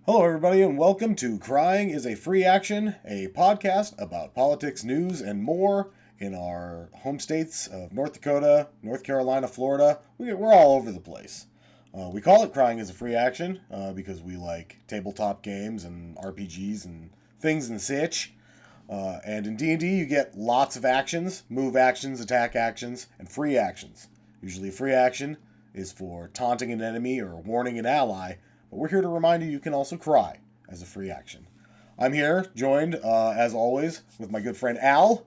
Hello, everybody, and welcome to Crying is a Free Action, a podcast about politics, news, and more in our home states of North Dakota, North Carolina, Florida. We're all over the place. We call it Crying is a Free Action because we like tabletop games and RPGs and things and such. And in D&D, you get lots of actions, move actions, attack actions, and free actions. Usually, a free action is for taunting an enemy or warning an ally, but we're here to remind you can also cry as a free action. I'm here, joined, as always, with my good friend Al.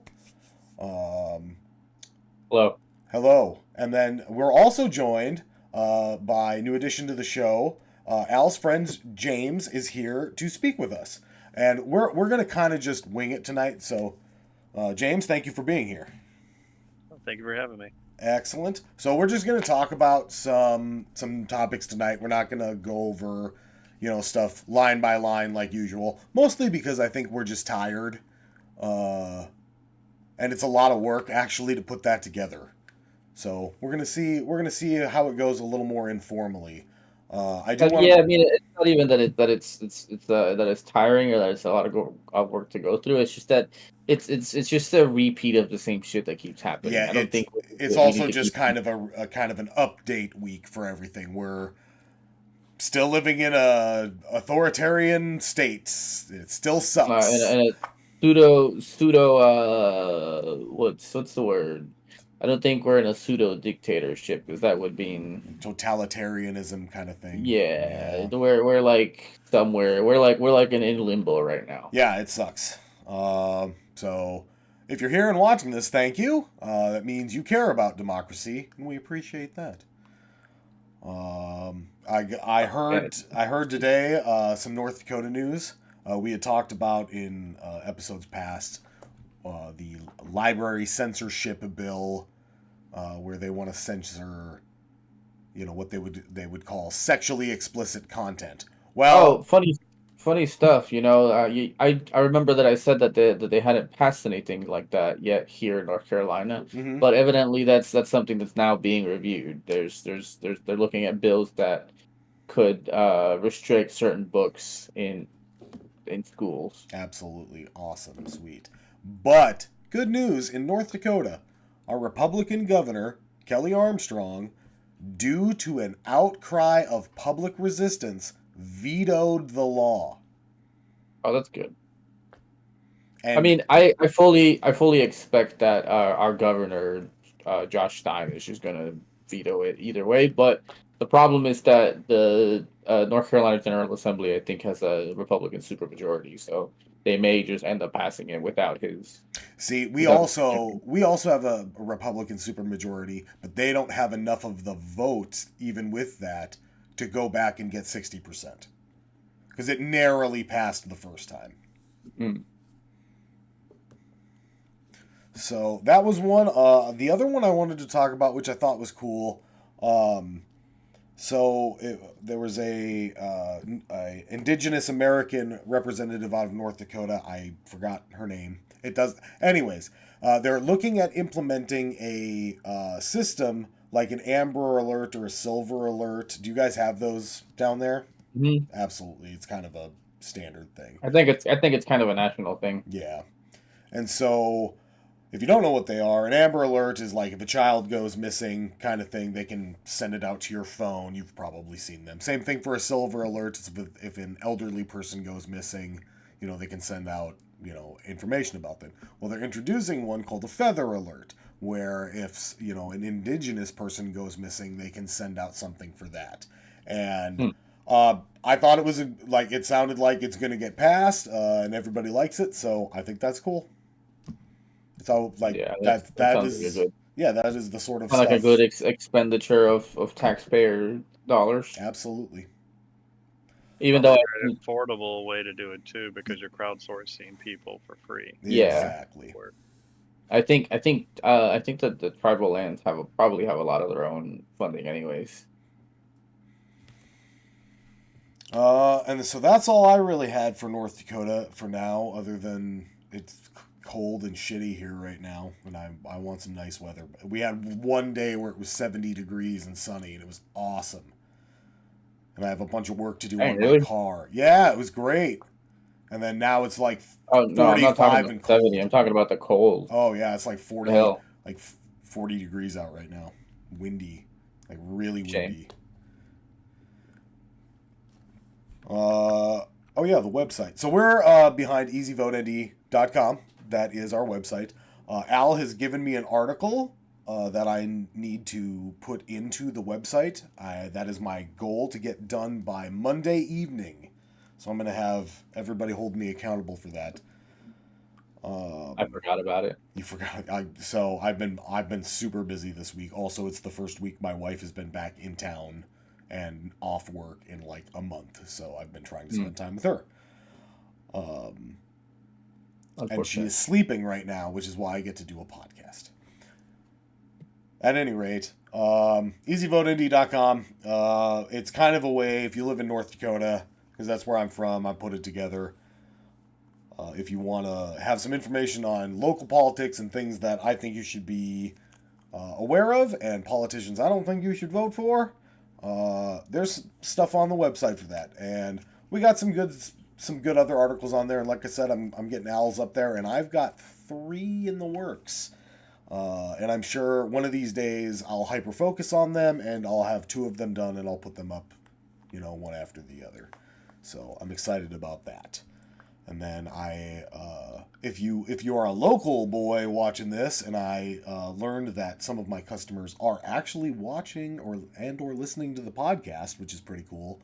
Hello. Hello. And then we're also joined by new addition to the show. Al's friend James is here to speak with us. And we're going to kind of just wing it tonight. So, James, thank you for being here. Well, thank you for having me. Excellent. So we're just going to talk about some topics tonight. We're not going to go over, stuff line by line like usual. Mostly because I think we're just tired, and it's a lot of work actually to put that together. So we're gonna see how it goes a little more informally. I do want Yeah, to. I mean, it's not even that it's tiring or that it's a lot of work to go through. It's just that it's just a repeat of the same shit that keeps happening. Yeah, I don't it's think it's we also need to just keep. kind of a kind of an update week for everything. We're still living in a authoritarian state. It still sucks. And a pseudo what's the word? I don't think we're in a pseudo dictatorship because that would mean Totalitarianism kind of thing. yeah, Yeah. we're like somewhere we're like in limbo right now. Yeah, it sucks. So if you're here and watching this, thank you. That means you care about democracy, and we appreciate that. I heard today some North Dakota news. We had talked about in episodes past the library censorship bill, where they want to censor, what they would call sexually explicit content. Oh, Well, funny stuff. I remember that I said that they hadn't passed anything like that yet here in North Carolina, mhm. but evidently that's something that's now being reviewed. They're looking at bills that could restrict certain books in schools. Absolutely awesome, sweet. But good news in North Dakota, our Republican governor, Kelly Armstrong, due to an outcry of public resistance, vetoed the law. Oh, that's good. I And mean, I fully expect that our governor, Josh Stein, is just gonna veto it either way. But the problem is that the North Carolina General Assembly, I think, has a Republican supermajority, so they may just end up passing it see, we without. also we also have a Republican supermajority, but they don't have enough of the votes, even with that, to go back and get 60%. Because it narrowly passed the first time. Mm. So that was one. The other one I wanted to talk about, which I thought was cool. Um, there was a indigenous American representative out of North Dakota. I forgot her name. It does, anyways. They're looking at implementing a system like an Amber Alert or a Silver Alert. Do you guys have those down there? Mhm. Absolutely, it's kind of a standard thing. I think it's kind of a national thing. Yeah, and so if you don't know what they are, an Amber Alert is like if a child goes missing kind of thing, they can send it out to your phone. You've probably seen them. Same thing for a Silver Alert. If an elderly person goes missing, they can send out, information about them. Well, they're introducing one called a Feather Alert, where if, an indigenous person goes missing, they can send out something for that. And Hmm. I thought it was it sounded like it's going to get passed, and everybody likes it, so I think that's cool. So like Yeah, that that sounds like a is, good, yeah, that is the sort of sound like a good stuff. expenditure of taxpayer dollars. Absolutely. Even though Probably I a very think, affordable way to do it too, because you're crowdsourcing people for free. yeah, Exactly. Work. I think that the tribal lands probably have a lot of their own funding, anyways. And so that's all I really had for North Dakota for now, other than it's cold and shitty here right now, and I want some nice weather. We had one day where it was 70 degrees and sunny, and it was awesome. and I have a bunch of work to do Dang, on really? my car. Yeah, it was great. And then now it's like Oh no, I'm not 45 talking about and 70. cold. I'm talking about the cold. Oh yeah, it's like The 40, hell, like 40 degrees out right now. Windy, like really shame. windy. Oh yeah, the website. So we're behind EasyVoteND.com. That is our website. Al has given me an article that I need to put into the website. That is my goal to get done by Monday evening. So I'm going to have everybody hold me accountable for that. I forgot about it. You forgot. So I've been super busy this week. Also, it's the first week my wife has been back in town and off work in like a month. So I've been trying to spend time with her. And she is sleeping right now, which is why I get to do a podcast. At any rate, EasyVoteND.com. It's kind of a way, if you live in North Dakota, because that's where I'm from, I put it together. If you want to have some information on local politics and things that I think you should be aware of, and politicians I don't think you should vote for, there's stuff on the website for that. And we got some good other articles on there. And like I said, I'm getting Al's up there, and I've got 3 in the works. And I'm sure one of these days I'll hyper focus on them, and I'll have 2 of them done, and I'll put them up, one after the other. So I'm excited about that. And then if you are a local boy watching this, and I learned that some of my customers are actually watching or listening to the podcast, which is pretty cool.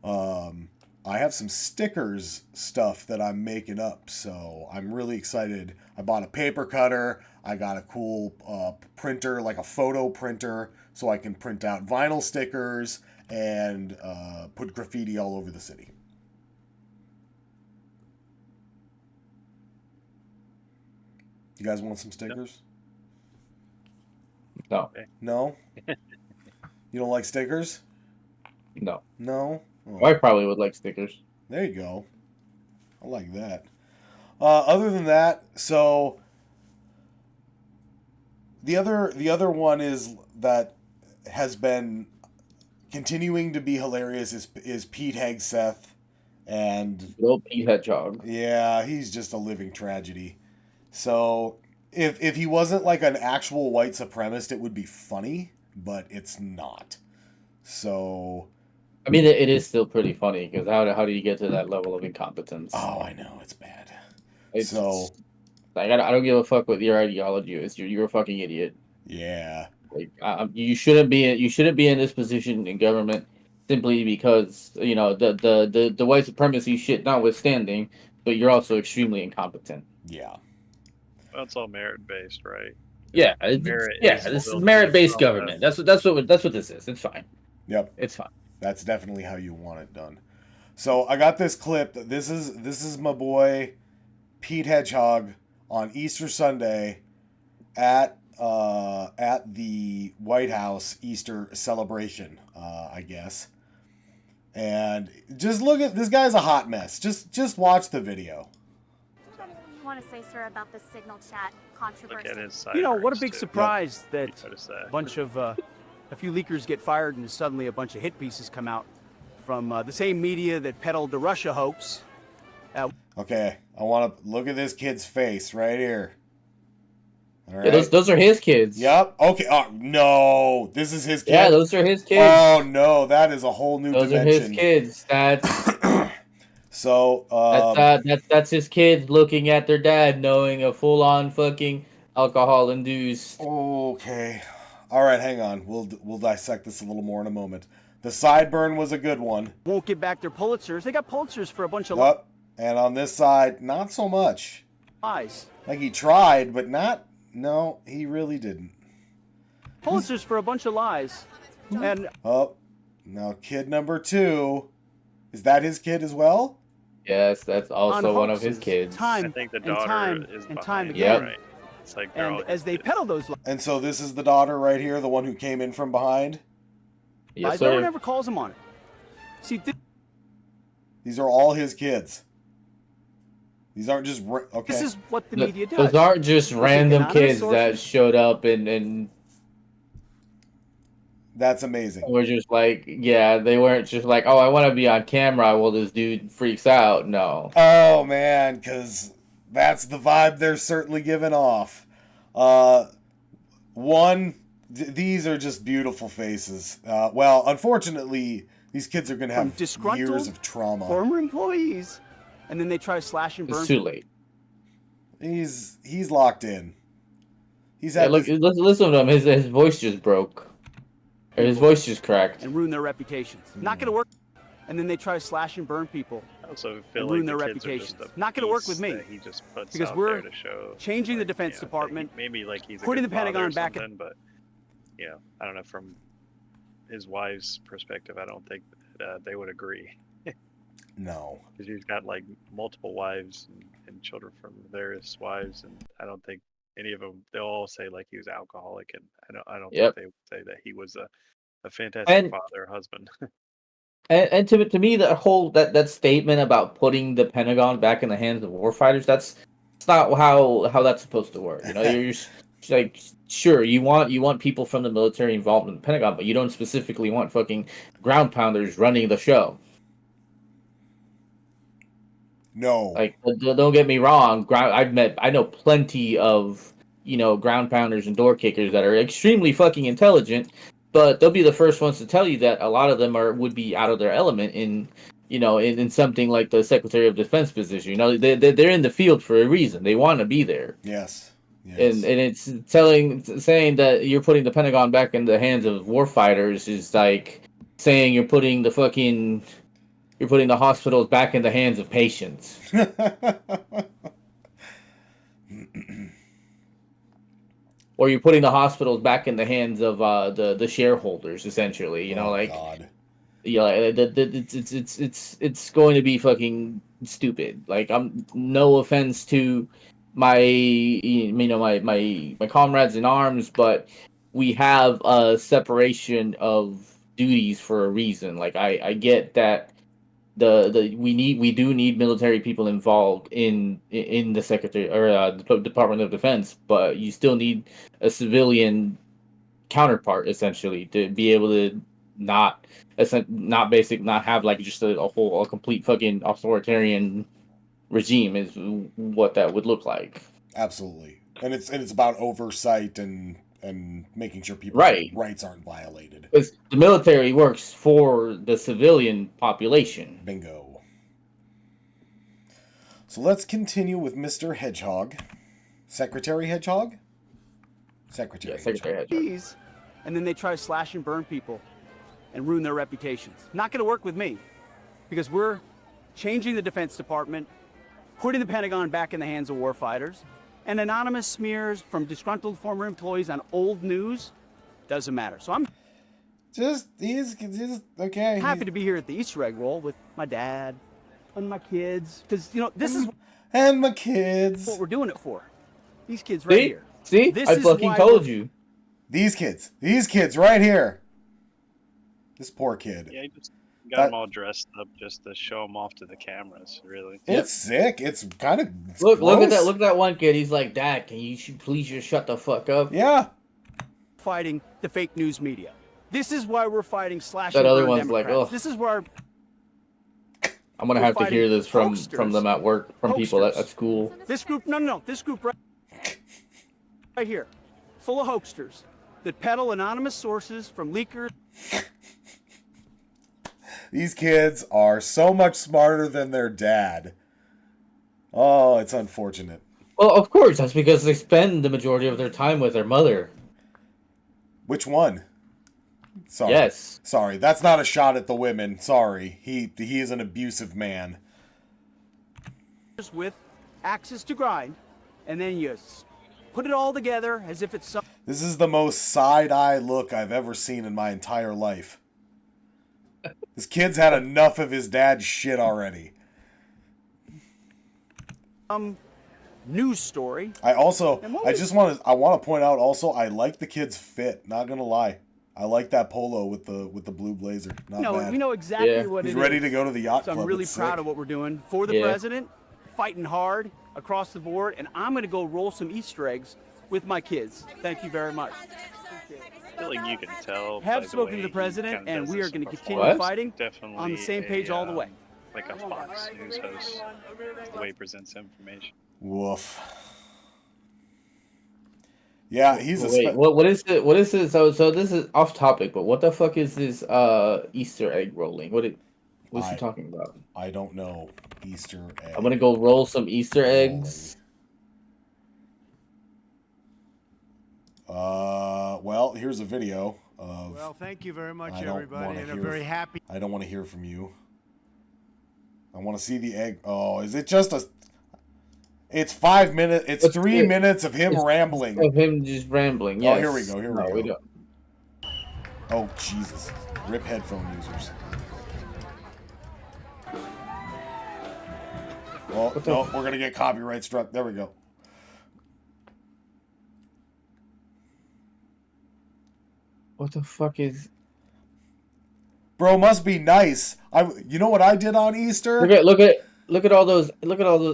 I have some stickers stuff that I'm making up, so I'm really excited. I bought a paper cutter. I got a cool printer, like a photo printer, so I can print out vinyl stickers and put graffiti all over the city. You guys want some stickers? No. No? You don't like stickers? No. No? Oh. Wife probably would like stickers. There you go. I like that. Other than that, so the other one is that has been continuing to be hilarious is Pete Hegseth, and Little Pete Hedgehog. yeah, he's just a living tragedy. So if he wasn't like an actual white supremacist, it would be funny, but it's not. So I mean, it is still pretty funny because how do you get to that level of incompetence? oh, I know it's bad. It's so like I don't give a fuck what your ideology is. You're a fucking idiot. Yeah. Like you shouldn't be in this position in government simply because the white supremacy shit notwithstanding, but you're also extremely incompetent. Yeah. That's all merit based, right? Yeah, this is merit-based government. That's what this is. It's fine. Yep. It's fine. That's definitely how you want it done. So I got this clip. This is my boy Pete Hedgehog on Easter Sunday at the White House Easter celebration, I guess. And just look at this guy's a hot mess. Just watch the video. What do you want to say, sir, about the signal chat controversy? Look at his What a big surprise that Yep. a bunch of a few leakers get fired and suddenly a bunch of hit pieces come out from the same media that peddled the Russia hoax. Okay, I want to look at this kid's face right here. All right. Yeah, those are his kids. Yep. Okay. Oh no, this is his kid. Yeah, those are his kids. Oh no, that is a whole new Those dimension. are his kids. So that's his kids looking at their dad, knowing a full-on fucking alcohol-induced. Okay. All right, hang on. We'll dissect this a little more in a moment. The sideburn was a good one. Won't get back their Pulitzers. They got Pulitzers for a bunch of Yep. And on this side, not so much. lies. Like he tried, but not. No, he really didn't. Pulitzers for a bunch of lies. And Oh, now kid number 2. Is that his kid as well? Yes, that's also on one of his hoaxes, kids. I Time think the and daughter time is and behind time it, again. right? It's like they're all And as his they kids. peddle those And so this is the daughter right here, the one who came in from behind. Yes, lies, no one sir. ever calls them on it. See, These are all his kids. These aren't just okay. this is what the media does. Those aren't just They take random anonymous kids that sources. showed up and That's amazing. We're just like, yeah, they weren't just like, oh, I want to be on camera while this dude freaks out. No. Oh man, because that's the vibe they're certainly giving off. These are just beautiful faces. Well, unfortunately, these kids are going to From have disgruntled years of trauma. former employees, and then they try to slash and burn. It's too late. He's locked in. He's Yeah, had look, this- listen to him. His voice just broke. Or his voice just cracked. and ruin their reputations. Not going to work. And then they try to slash and burn people. I also feel and like ruin the their kids are just reputations. a Not gonna work with piece me. that he just puts Because out we're there to show, changing the Defense that he- Department, maybe like he's a putting good the Pentagon father or back- something, but I don't know, from his wife's perspective, I don't think that they would agree, no. because he's got like multiple wives and children from various wives, and I don't think any of them, they'll all say like he was alcoholic, and I don't Yep. think they would say that he was a fantastic And- father, husband. And to me, that whole that statement about putting the Pentagon back in the hands of warfighters, that's not how that's supposed to work. You know, you're just like, sure, you want people from the military involved in the Pentagon, but you don't specifically want fucking ground pounders running the show. No. Like, don't get me wrong, I know plenty of ground pounders and door kickers that are extremely fucking intelligent, but they'll be the first ones to tell you that a lot of them would be out of their element in something like the Secretary of Defense position. They're in the field for a reason. They want to be there. Yes. And it's saying that you're putting the Pentagon back in the hands of warfighters is like saying you're putting the hospitals back in the hands of patients. Or you're putting the hospitals back in the hands of the shareholders, essentially. God. It's going to be fucking stupid. Like, I'm no offense to my comrades in arms, but we have a separation of duties for a reason. Like, I get that we do need military people involved in the Secretary or the Department of Defense, but you still need a civilian counterpart essentially to be able to not have like just a complete fucking authoritarian regime is what that would look like. Absolutely. And it's about oversight and making sure people's Right. rights aren't violated. Because the military works for the civilian population. Bingo. So let's continue with Mr. Hedgehog. Secretary Hedgehog? Secretary Secretary Hedgehog. Hedgehog. Please. And then they try to slash and burn people and ruin their reputations. Not going to work with me. Because we're changing the Defense Department, putting the Pentagon back in the hands of warfighters, and anonymous smears from disgruntled former employees on old news doesn't matter. So I'm He's okay. happy to be here at the Easter egg roll with my dad and my kids. Because, this is And my kids. what we're doing it for. These kids right here. See? This I is fucking why told we're- you. These kids right here. This poor kid. Yeah, he just got them all dressed up just to show them off to the cameras, really. It's sick. It's kind of Look at that! Look at that one kid. He's like, "Dad, can you please just shut the fuck up?" Yeah. Fighting the fake news media. This is why we're fighting slash That and other burn one's like, Democrats. ugh. This is where I'm gonna We're have to hear fighting this from hoaxsters. them at work, from people at Hoaxsters. school. this group, no, this group right here, full of hoaxsters that peddle anonymous sources from leakers. These kids are so much smarter than their dad. Oh, it's unfortunate. Well, of course, that's because they spend the majority of their time with their mother. Which one? Sorry. Yes. Sorry, that's not a shot at the women. Sorry. He is an abusive man. with axes to grind, and then you put it all together as if it's some. This is the most side-eye look I've ever seen in my entire life. This kid's had enough of his dad's shit already. News story. I want to point out also, I like the kid's fit, not gonna lie. I like that polo with the blue blazer. Not bad. We know exactly Yeah. what He's it ready is. to go to the yacht So club. I'm really It's proud sick. of what we're doing for the Yeah. president, fighting hard across the board, and I'm going to go roll some Easter eggs with my kids. Thank you very much. feel like you can tell. Have by spoken to way the he president, kinda and does we are this going to continue What? fighting Definitely on the same page all the way. like a Fox News host, the way he presents information. Woof. Yeah, he's a Wait, what is it? What is it? So this is off topic, but what the fuck is this Easter egg rolling? What's he talking about? I don't know. Easter egg. I'm gonna go roll some Easter eggs. Well, here's a video of. Well, thank you very much, I don't everybody, wanna and I'm hear very happy. I don't want to hear from you. I want to see the egg. Oh, is it just a? It's 5 minutes. It's 3 minutes of him rambling. Of him just rambling. Yes. Oh, here we go. Here we go. Don't. Oh, Jesus. Rip headphone users. Oh, no, we're going to get copyright struck. There we go. What the fuck is... Bro, must be nice. You know what I did on Easter? Look at all those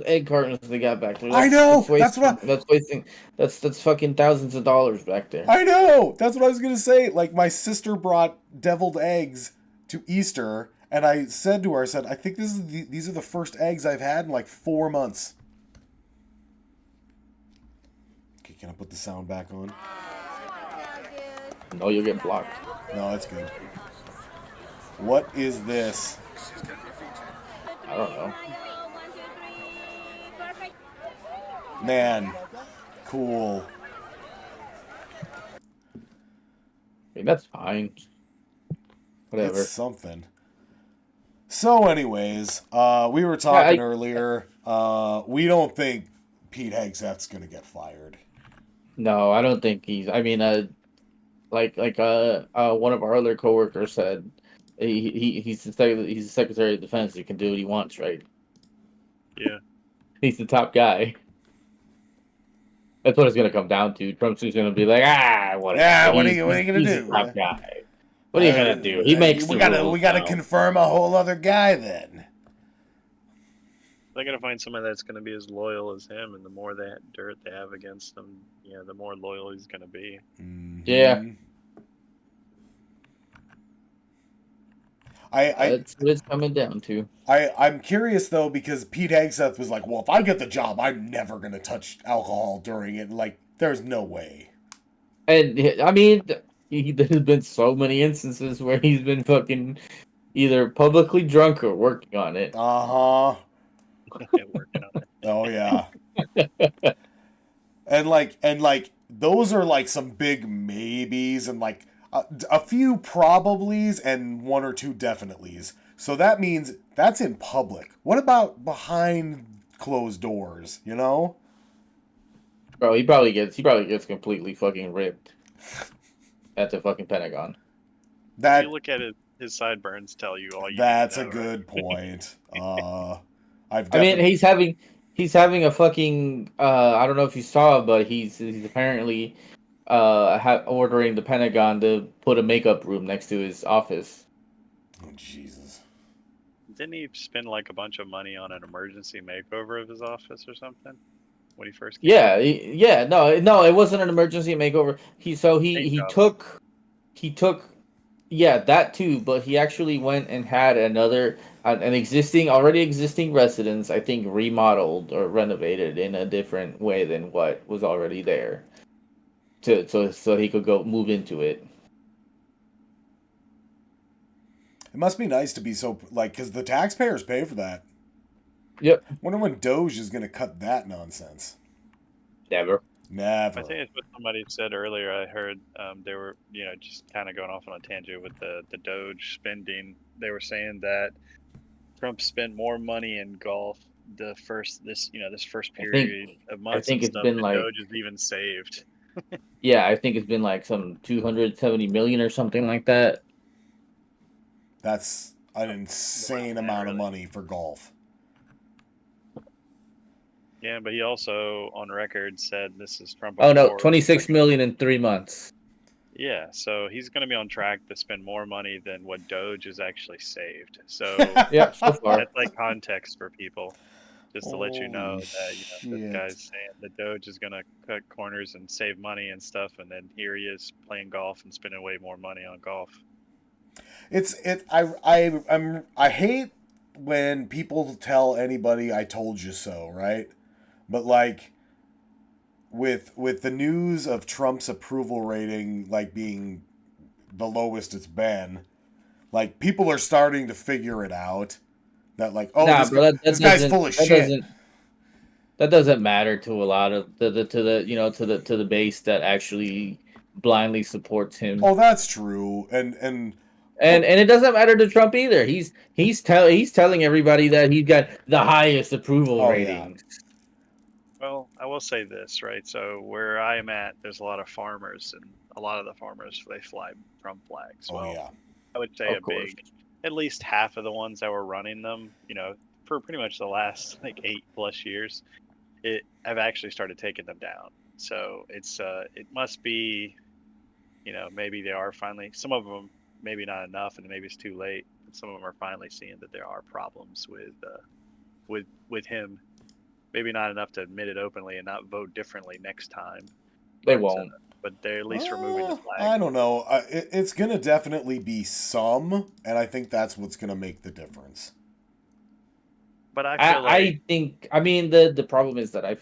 egg cartons they got back there. I know. That's fucking thousands of dollars back there. I know. That's what I was gonna say. Like, my sister brought deviled eggs to Easter, and I said to her, I think these are the first eggs I've had in like 4 months. Okay, can I put the sound back on? No, you'll get blocked. No, that's good. What is this? I don't know. Man, cool. I mean, that's fine. Whatever. It's something. So, anyways, we were talking earlier. We don't think Pete Hegseth's gonna get fired. No, I don't think he's. I mean, like one of our other coworkers said, he's the Secretary of Defense. He can do what he wants, right? Yeah. He's the top guy. That's what it's gonna come down to. Trump's just gonna be like, whatever. Yeah, what are you gonna he's do? The top guy. What are you gonna do? He makes we the rules. We gotta now. confirm a whole other guy then. They're gonna find somebody that's gonna be as loyal as him, and the more that dirt they have against him, the more loyal he's gonna be. Mm-hmm. Yeah. That's what it's coming down to. I'm curious though, because Pete Hegseth was like, well, if I get the job, I'm never gonna touch alcohol during it. Like, there's no way. And I mean, there's been so many instances where he's been fucking either publicly drunk or working on it. Working on it. Oh yeah. and like those are like some big maybes and like a few probablys and one or two definitelys. So that means that's in public. What about behind closed doors, you know? Bro, he probably gets completely fucking ripped at the fucking Pentagon. If you look at it, his sideburns tell you all you That's need to know, a good right? point. I mean, he's having a fucking I don't know if you saw, but he's apparently ordering the Pentagon to put a makeup room next to his office. Oh Jesus! Didn't he spend like a bunch of money on an emergency makeover of his office or something when he first came? No, it wasn't an emergency makeover. He took that too, but he actually went and had an already existing residence, I think, remodeled or renovated in a different way than what was already there, so he could go move into it. It must be nice to be so because the taxpayers pay for that. Yep. Wonder when Doge is going to cut that nonsense. Never. I think it's what somebody said earlier. I heard they were, just kind of going off on a tangent with the Doge spending. They were saying that Trump spent more money in golf this first period of months. I think and it's stuff been that like Doge has even saved. Yeah, I think it's been like some 270 million or something like that. That's an insane amount of money for golf. Yeah, but he also, on record, said this is Trump. Oh no, 26 million in 3 months. Yeah, so he's going to be on track to spend more money than what Doge has actually saved. So yeah, so far that's like context for people. just to let you know Holy that this shit. guy's saying the Doge is gonna cut corners and save money and stuff, and then here he is playing golf and spending way more money on golf. I hate when people tell anybody I told you so, right? But like with the news of Trump's approval rating like being the lowest it's been, like people are starting to figure it out that like, oh, Nah, bro, this guy's full of shit. That doesn't matter to a lot of to the base that actually blindly supports him. Oh, that's true. And it doesn't matter to Trump either. He's telling everybody that he's got the highest approval ratings. Yeah. Well, I will say this, right? So where I'm at, there's a lot of farmers, and a lot of the farmers they fly Trump flags. Oh yeah. I would say Of course. at least half of the ones that were running them, for pretty much the last like 8+ years, I've actually started taking them down. So it must be, maybe they are finally, some of them maybe not enough, and maybe it's too late. But some of them are finally seeing that there are problems with him. Maybe not enough to admit it openly and not vote differently next time. They won't. But they're at least removing the flag. I don't know. It's going to definitely be some, and I think that's what's going to make the difference. But I feel like I think, I mean, the problem is that I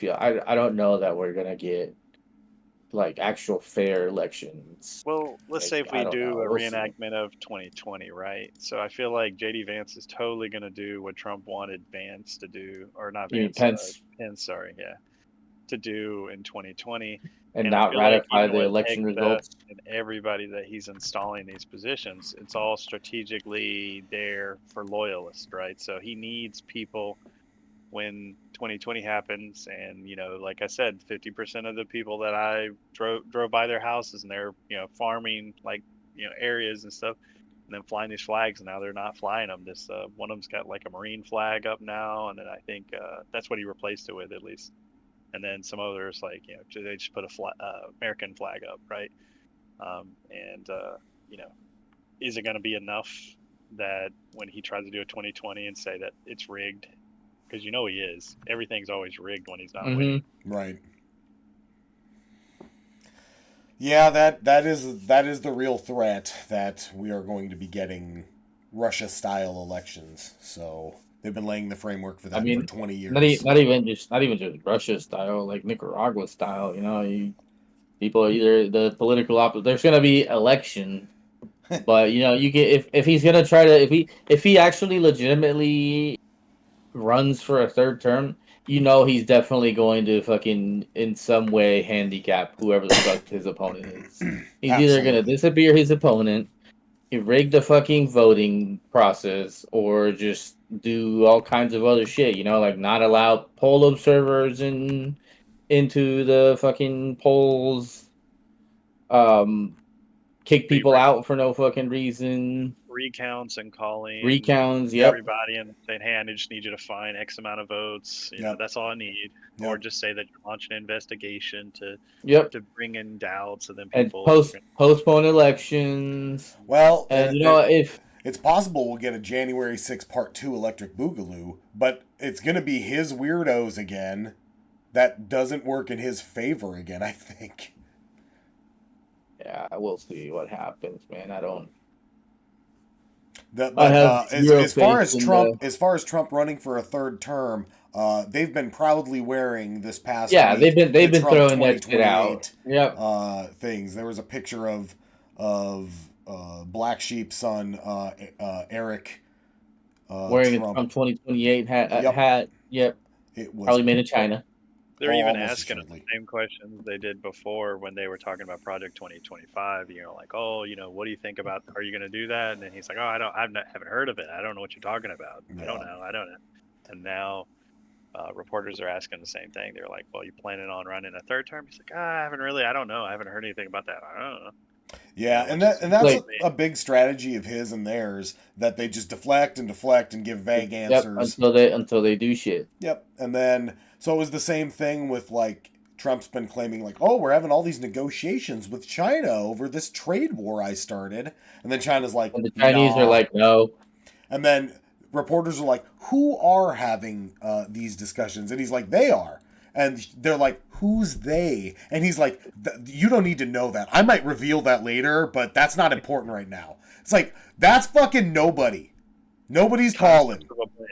don't know that we're gonna get like actual fair elections. well, let's say if we I don't do know. a We'll see. reenactment of 2020, right? So I feel like JD Vance is totally going to do what Trump wanted Vance to do, or not You mean Vance, Pence, Pence, sorry, yeah, to do in 2020. and I not feel like ratify even the with election Hegseth results. and everybody that he's installing these positions, it's all strategically there for loyalists, right? So he needs people when 2020 happens, and like I said, 50% of the people that I drove by their houses, and they're farming like areas and stuff, and then flying these flags, and now they're not flying them. This one of them's got like a Marine flag up now, and then I think that's what he replaced it with, at least. And then some others, like they just put a American flag up, right? And is it going to be enough that when he tries to do a 2020 and say that it's rigged, because he is. Everything's always rigged when he's not winning. Right. Yeah, that is the real threat, that we are going to be getting Russia-style elections. So they've been laying the framework for that for 20 years. Not even just Russia style, like Nicaragua style. People are either the political opposite. There's gonna be election, but you get if he's gonna try to if he actually legitimately runs for a third term, he's definitely going to fucking in some way handicap whoever the fuck his opponent is. He's either gonna disappear his opponent, rig the fucking voting process, or just do all kinds of other shit. Like not allow poll observers into the fucking polls. Kick people out for no fucking reason. Recounts and calling Recounts, yep. Everybody and saying, hey, I just need you to find X amount of votes. That's all I need. Yep. Or just say that you're launching an investigation to bring in doubts, and then people postpone elections. Well, and if it's possible we'll get a January 6th Part 2 Electric Boogaloo, but it's going to be his weirdos again. That doesn't work in his favor again, I think. Yeah, we'll see what happens, man. I don't. As far as Trump running for a third term, they've been proudly wearing this past week, they've been Trump throwing that shit out. Yep. Things. There was a picture of Black Sheep's son Eric wearing a Trump 2028 hat. Yep. It was probably made in China. They're even asking the same questions they did before when they were talking about Project 2025. Like, oh, what do you think about? Are you going to do that? And then he's like, oh, I haven't heard of it. I don't know what you're talking about. Yeah. I don't know. And now reporters are asking the same thing. They're like, well, you planning on running a third term? He's like, I don't know. I haven't heard anything about that. I don't know. Yeah, and that's a big strategy of his and theirs, that they just deflect and give vague answers until they do shit. Yep, and then so it was the same thing with like Trump's been claiming like, oh, we're having all these negotiations with China over this trade war I started, and then China's like, and the Chinese are like, no, and then reporters are like, who are having these discussions? And he's like, they are. And they're like, who's they? And he's like, you don't need to know that. I might reveal that later, but that's not important right now. It's like, that's fucking nobody. Nobody's calling.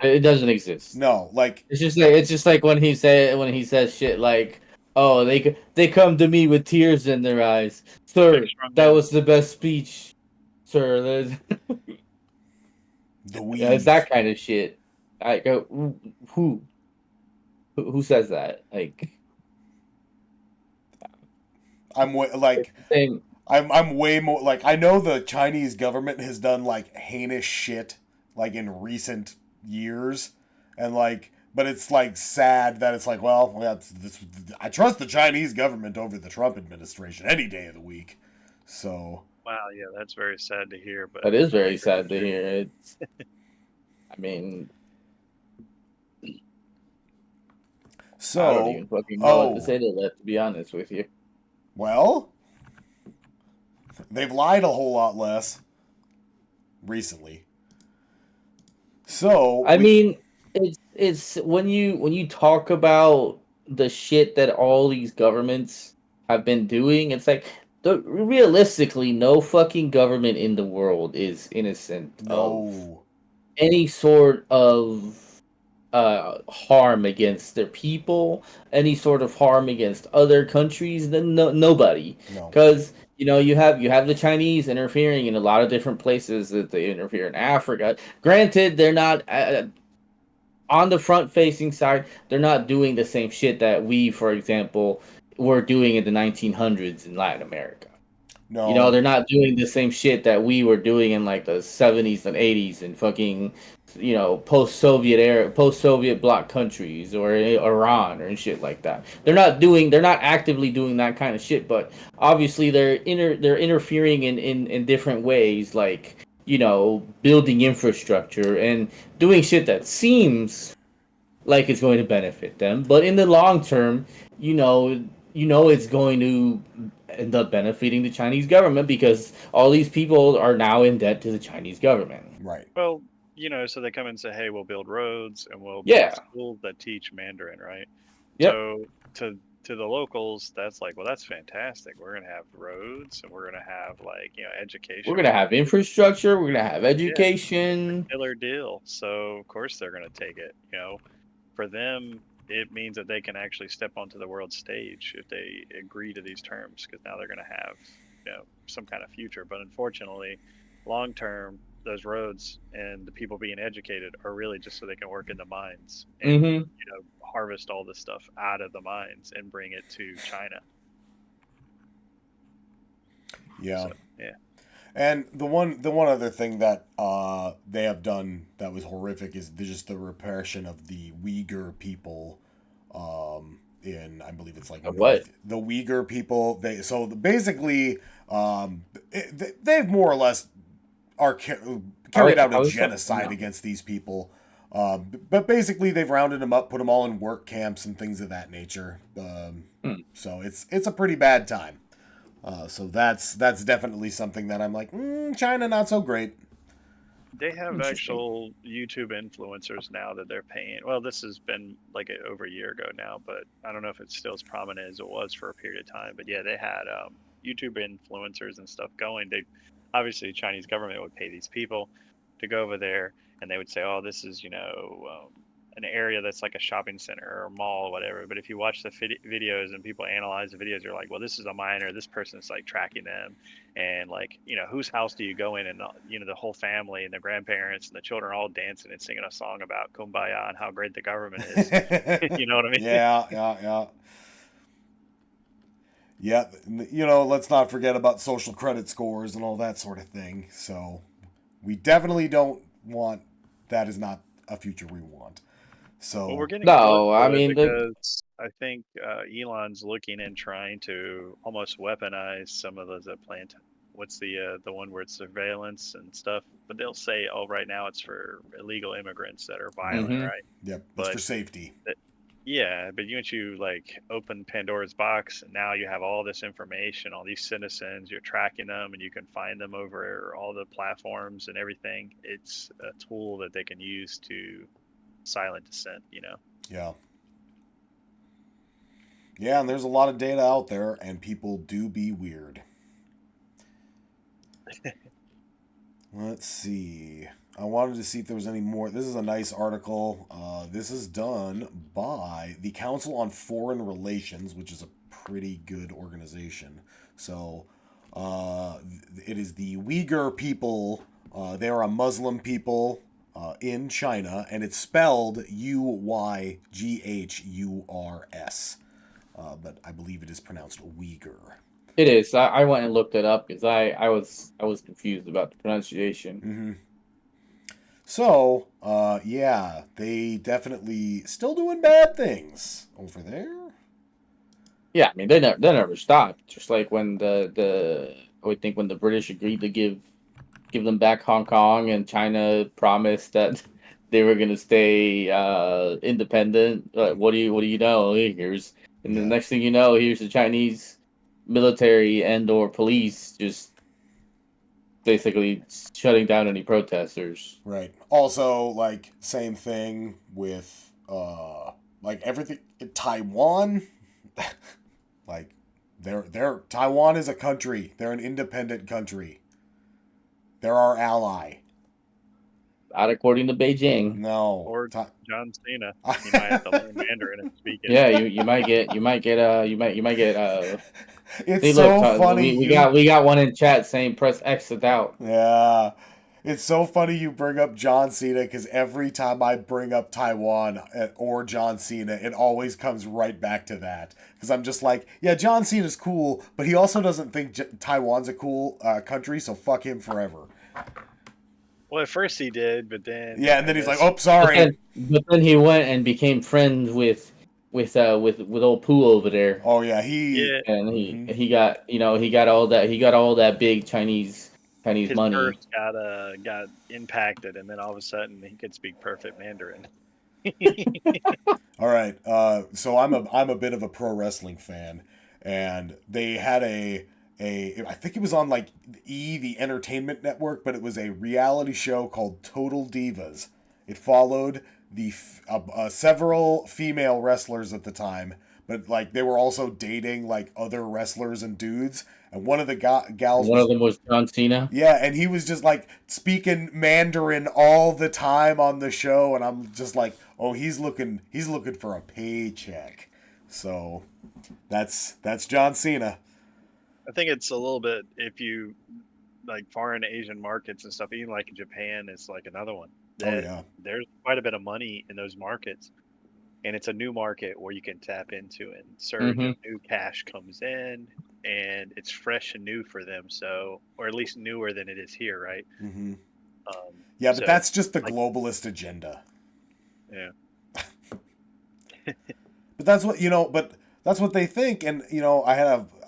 It doesn't exist. No, like it's just like when he says shit like, "Oh, they come to me with tears in their eyes, sir. That was the best speech, sir." the Yeah, it's weave. that kind of shit. I go, who says that? Like, I'm like, same. I'm way more like, I know the Chinese government has done like heinous shit like in recent years, and like, but it's like sad that it's like, well, I trust the Chinese government over the Trump administration any day of the week. So Wow, yeah, that's very sad to hear. But That is very sad to hear. It's, I mean, so I don't even fucking know what to say to that. To be honest with you, well, they've lied a whole lot less recently. So I mean, it's when you talk about the shit that all these governments have been doing, it's like realistically, no fucking government in the world is innocent of no, any sort of harm against their people, any sort of harm against other countries. Then nobody, no, because you have the Chinese interfering in a lot of different places. That they interfere in Africa. Granted, they're not on the front facing side. They're not doing the same shit that we, for example, were doing in the 1900s in Latin America. no. They're not doing the same shit that we were doing in like the 70s and 80s and fucking, post-Soviet era, post-Soviet bloc countries or Iran or shit like that. They're not actively doing that kind of shit, but obviously they're interfering in different ways, like, building infrastructure and doing shit that seems like it's going to benefit them, but in the long term, it's going to end up benefiting the Chinese government because all these people are now in debt to the Chinese government. Right. well, so they come and say, "Hey, we'll build roads and we'll build Yeah. schools that teach Mandarin," right? Yep. So to the locals, that's like, well, that's fantastic. We're gonna have roads and we're gonna have like We're education. gonna have infrastructure. We're gonna have Yeah, education. killer deal. So of course they're gonna take it. For them, it means that they can actually step onto the world stage if they agree to these terms, because now they're going to have some kind of future. But unfortunately, long term, those roads and the people being educated are really just so they can work in the mines and Mm-hmm. harvest all this stuff out of the mines and bring it to China. Yeah. So, yeah. And the one other thing that they have done that was horrific is just the repression of the Uyghur people in, I believe it's like What? the Uyghur people. Basically they've more or less carried out a genocide against these people. But basically they've rounded them up, put them all in work camps and things of that nature. So it's a pretty bad time. So that's definitely something that I'm like, China not so great. They have actual YouTube influencers now that they're paying. Well, this has been like over a year ago now, but I don't know if it's still as prominent as it was for a period of time. But yeah, they had YouTube influencers and stuff going. They obviously the Chinese government would pay these people to go over there, and they would say, "Oh, this is an area that's like a shopping center or a mall or whatever." But if you watch the videos and people analyze the videos, you're like, "Well, this is a miner. This person's like tracking them." And like whose house do you go in, and the whole family and the grandparents and the children are all dancing and singing a song about kumbaya and how great the government is. You know what I mean? Yeah, let's not forget about social credit scores and all that sort of thing. So we definitely don't want, that is not a future we want. So Well, we're getting close No, to I it mean because I think Elon's looking and trying to almost weaponize some of those plant. What's the one where it's surveillance and stuff? But they'll say, "Oh, right now it's for illegal immigrants that are violent, Mhm. right?" Yep, it's But for safety. Yeah, but once you like open Pandora's box, and now you have all this information, all these citizens, you're tracking them, and you can find them over all the platforms and everything. It's a tool that they can use to silent dissent. Yeah. Yeah, and there's a lot of data out there, and people do be weird. Let's see. I wanted to see if there was any more. This is a nice article. This is done by the Council on Foreign Relations, which is a pretty good organization. So, it is the Uyghur people. They are a Muslim people in China, and it's spelled Uyghurs. But I believe it is pronounced Uyghur. It is. I went and looked it up because I was confused about the pronunciation. Mm-hmm. So, yeah, they definitely still doing bad things over there. Yeah, I mean they never stopped. Just like when I would think when the British agreed to give them back Hong Kong, and China promised that they were gonna stay independent. What do you know? Here's and the Yeah. next thing you know, here's the Chinese military and or police just basically shutting down any protesters. Right. Also, like, same thing with, like, everything. Taiwan, like, Taiwan is a country. They're an independent country. They're our ally. Not according to Beijing. No. Or John Cena, you might have to learn Mandarin and speak it. Yeah, you might get It's See, so look, funny. we got one in chat saying press X to doubt. Yeah. It's so funny you bring up John Cena because every time I bring up Taiwan or John Cena, it always comes right back to that. Because I'm just like, yeah, John Cena's cool, but he also doesn't think Taiwan's a cool country, so fuck him forever. Well, at first he did, but then Yeah, and then he's like, oh, sorry. But then he went and became friends with old Pooh over there. Oh yeah, and he got all that big Chinese his money. purse got impacted, and then all of a sudden he could speak perfect Mandarin. All right, so I'm a bit of a pro wrestling fan, and they had I think it was on like the Entertainment Network, but it was a reality show called Total Divas. It followed the several female wrestlers at the time, but like they were also dating like other wrestlers and dudes. And one of the gals, one of them was John Cena. Yeah, and he was just like speaking Mandarin all the time on the show, and I'm just like, oh, he's looking for a paycheck. So that's John Cena. I think it's a little bit, if you like foreign Asian markets and stuff, even like Japan is like another one. Oh yeah. There's quite a bit of money in those markets, and it's a new market where you can tap into, and surge of new cash comes in, and it's fresh and new for them. So, or at least newer than it is here, right? Mm-hmm. Yeah, but so, that's just the globalist agenda. Yeah. But that's what that's what they think. And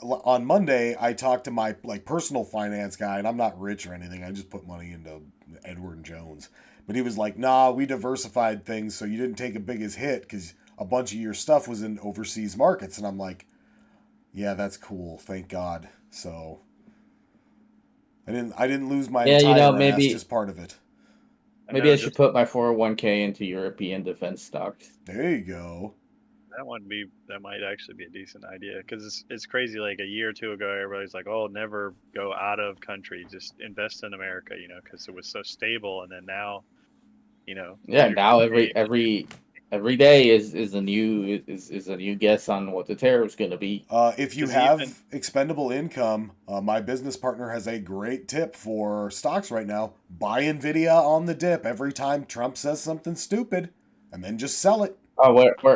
on Monday I talked to my like personal finance guy, and I'm not rich or anything. I just put money into Edward Jones. But he was like, nah, we diversified things so you didn't take a biggest hit because a bunch of your stuff was in overseas markets. And I'm like, yeah, that's cool. Thank God. So I didn't lose my entire ass, just part of it. Maybe I should put my 401k into European defense stocks. There you go. That might actually be a decent idea, because it's crazy. Like a year or two ago, everybody's like, "Oh, never go out of country, just invest in America," because it was so stable. And then now, yeah, now every day is a new guess on what the tariff's going to be. If you have expendable income, my business partner has a great tip for stocks right now. Buy Nvidia on the dip every time Trump says something stupid, and then just sell it. Oh,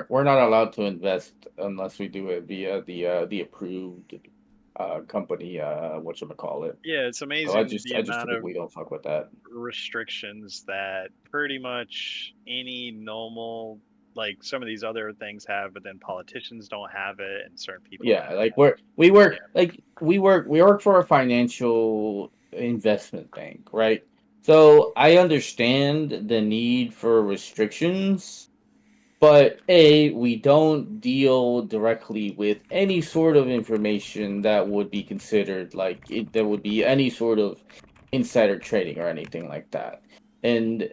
we're not allowed to invest unless we do it via the approved company. Whatchamacallit. Yeah, it's amazing. So I just typically don't fuck with that. Restrictions that pretty much any normal, like some of these other things have, but then politicians don't have it, and certain people. Yeah, like we work for a financial investment bank, right? So I understand the need for restrictions, But A, we don't deal directly with any sort of information that would be considered like there would be any sort of insider trading or anything like that. And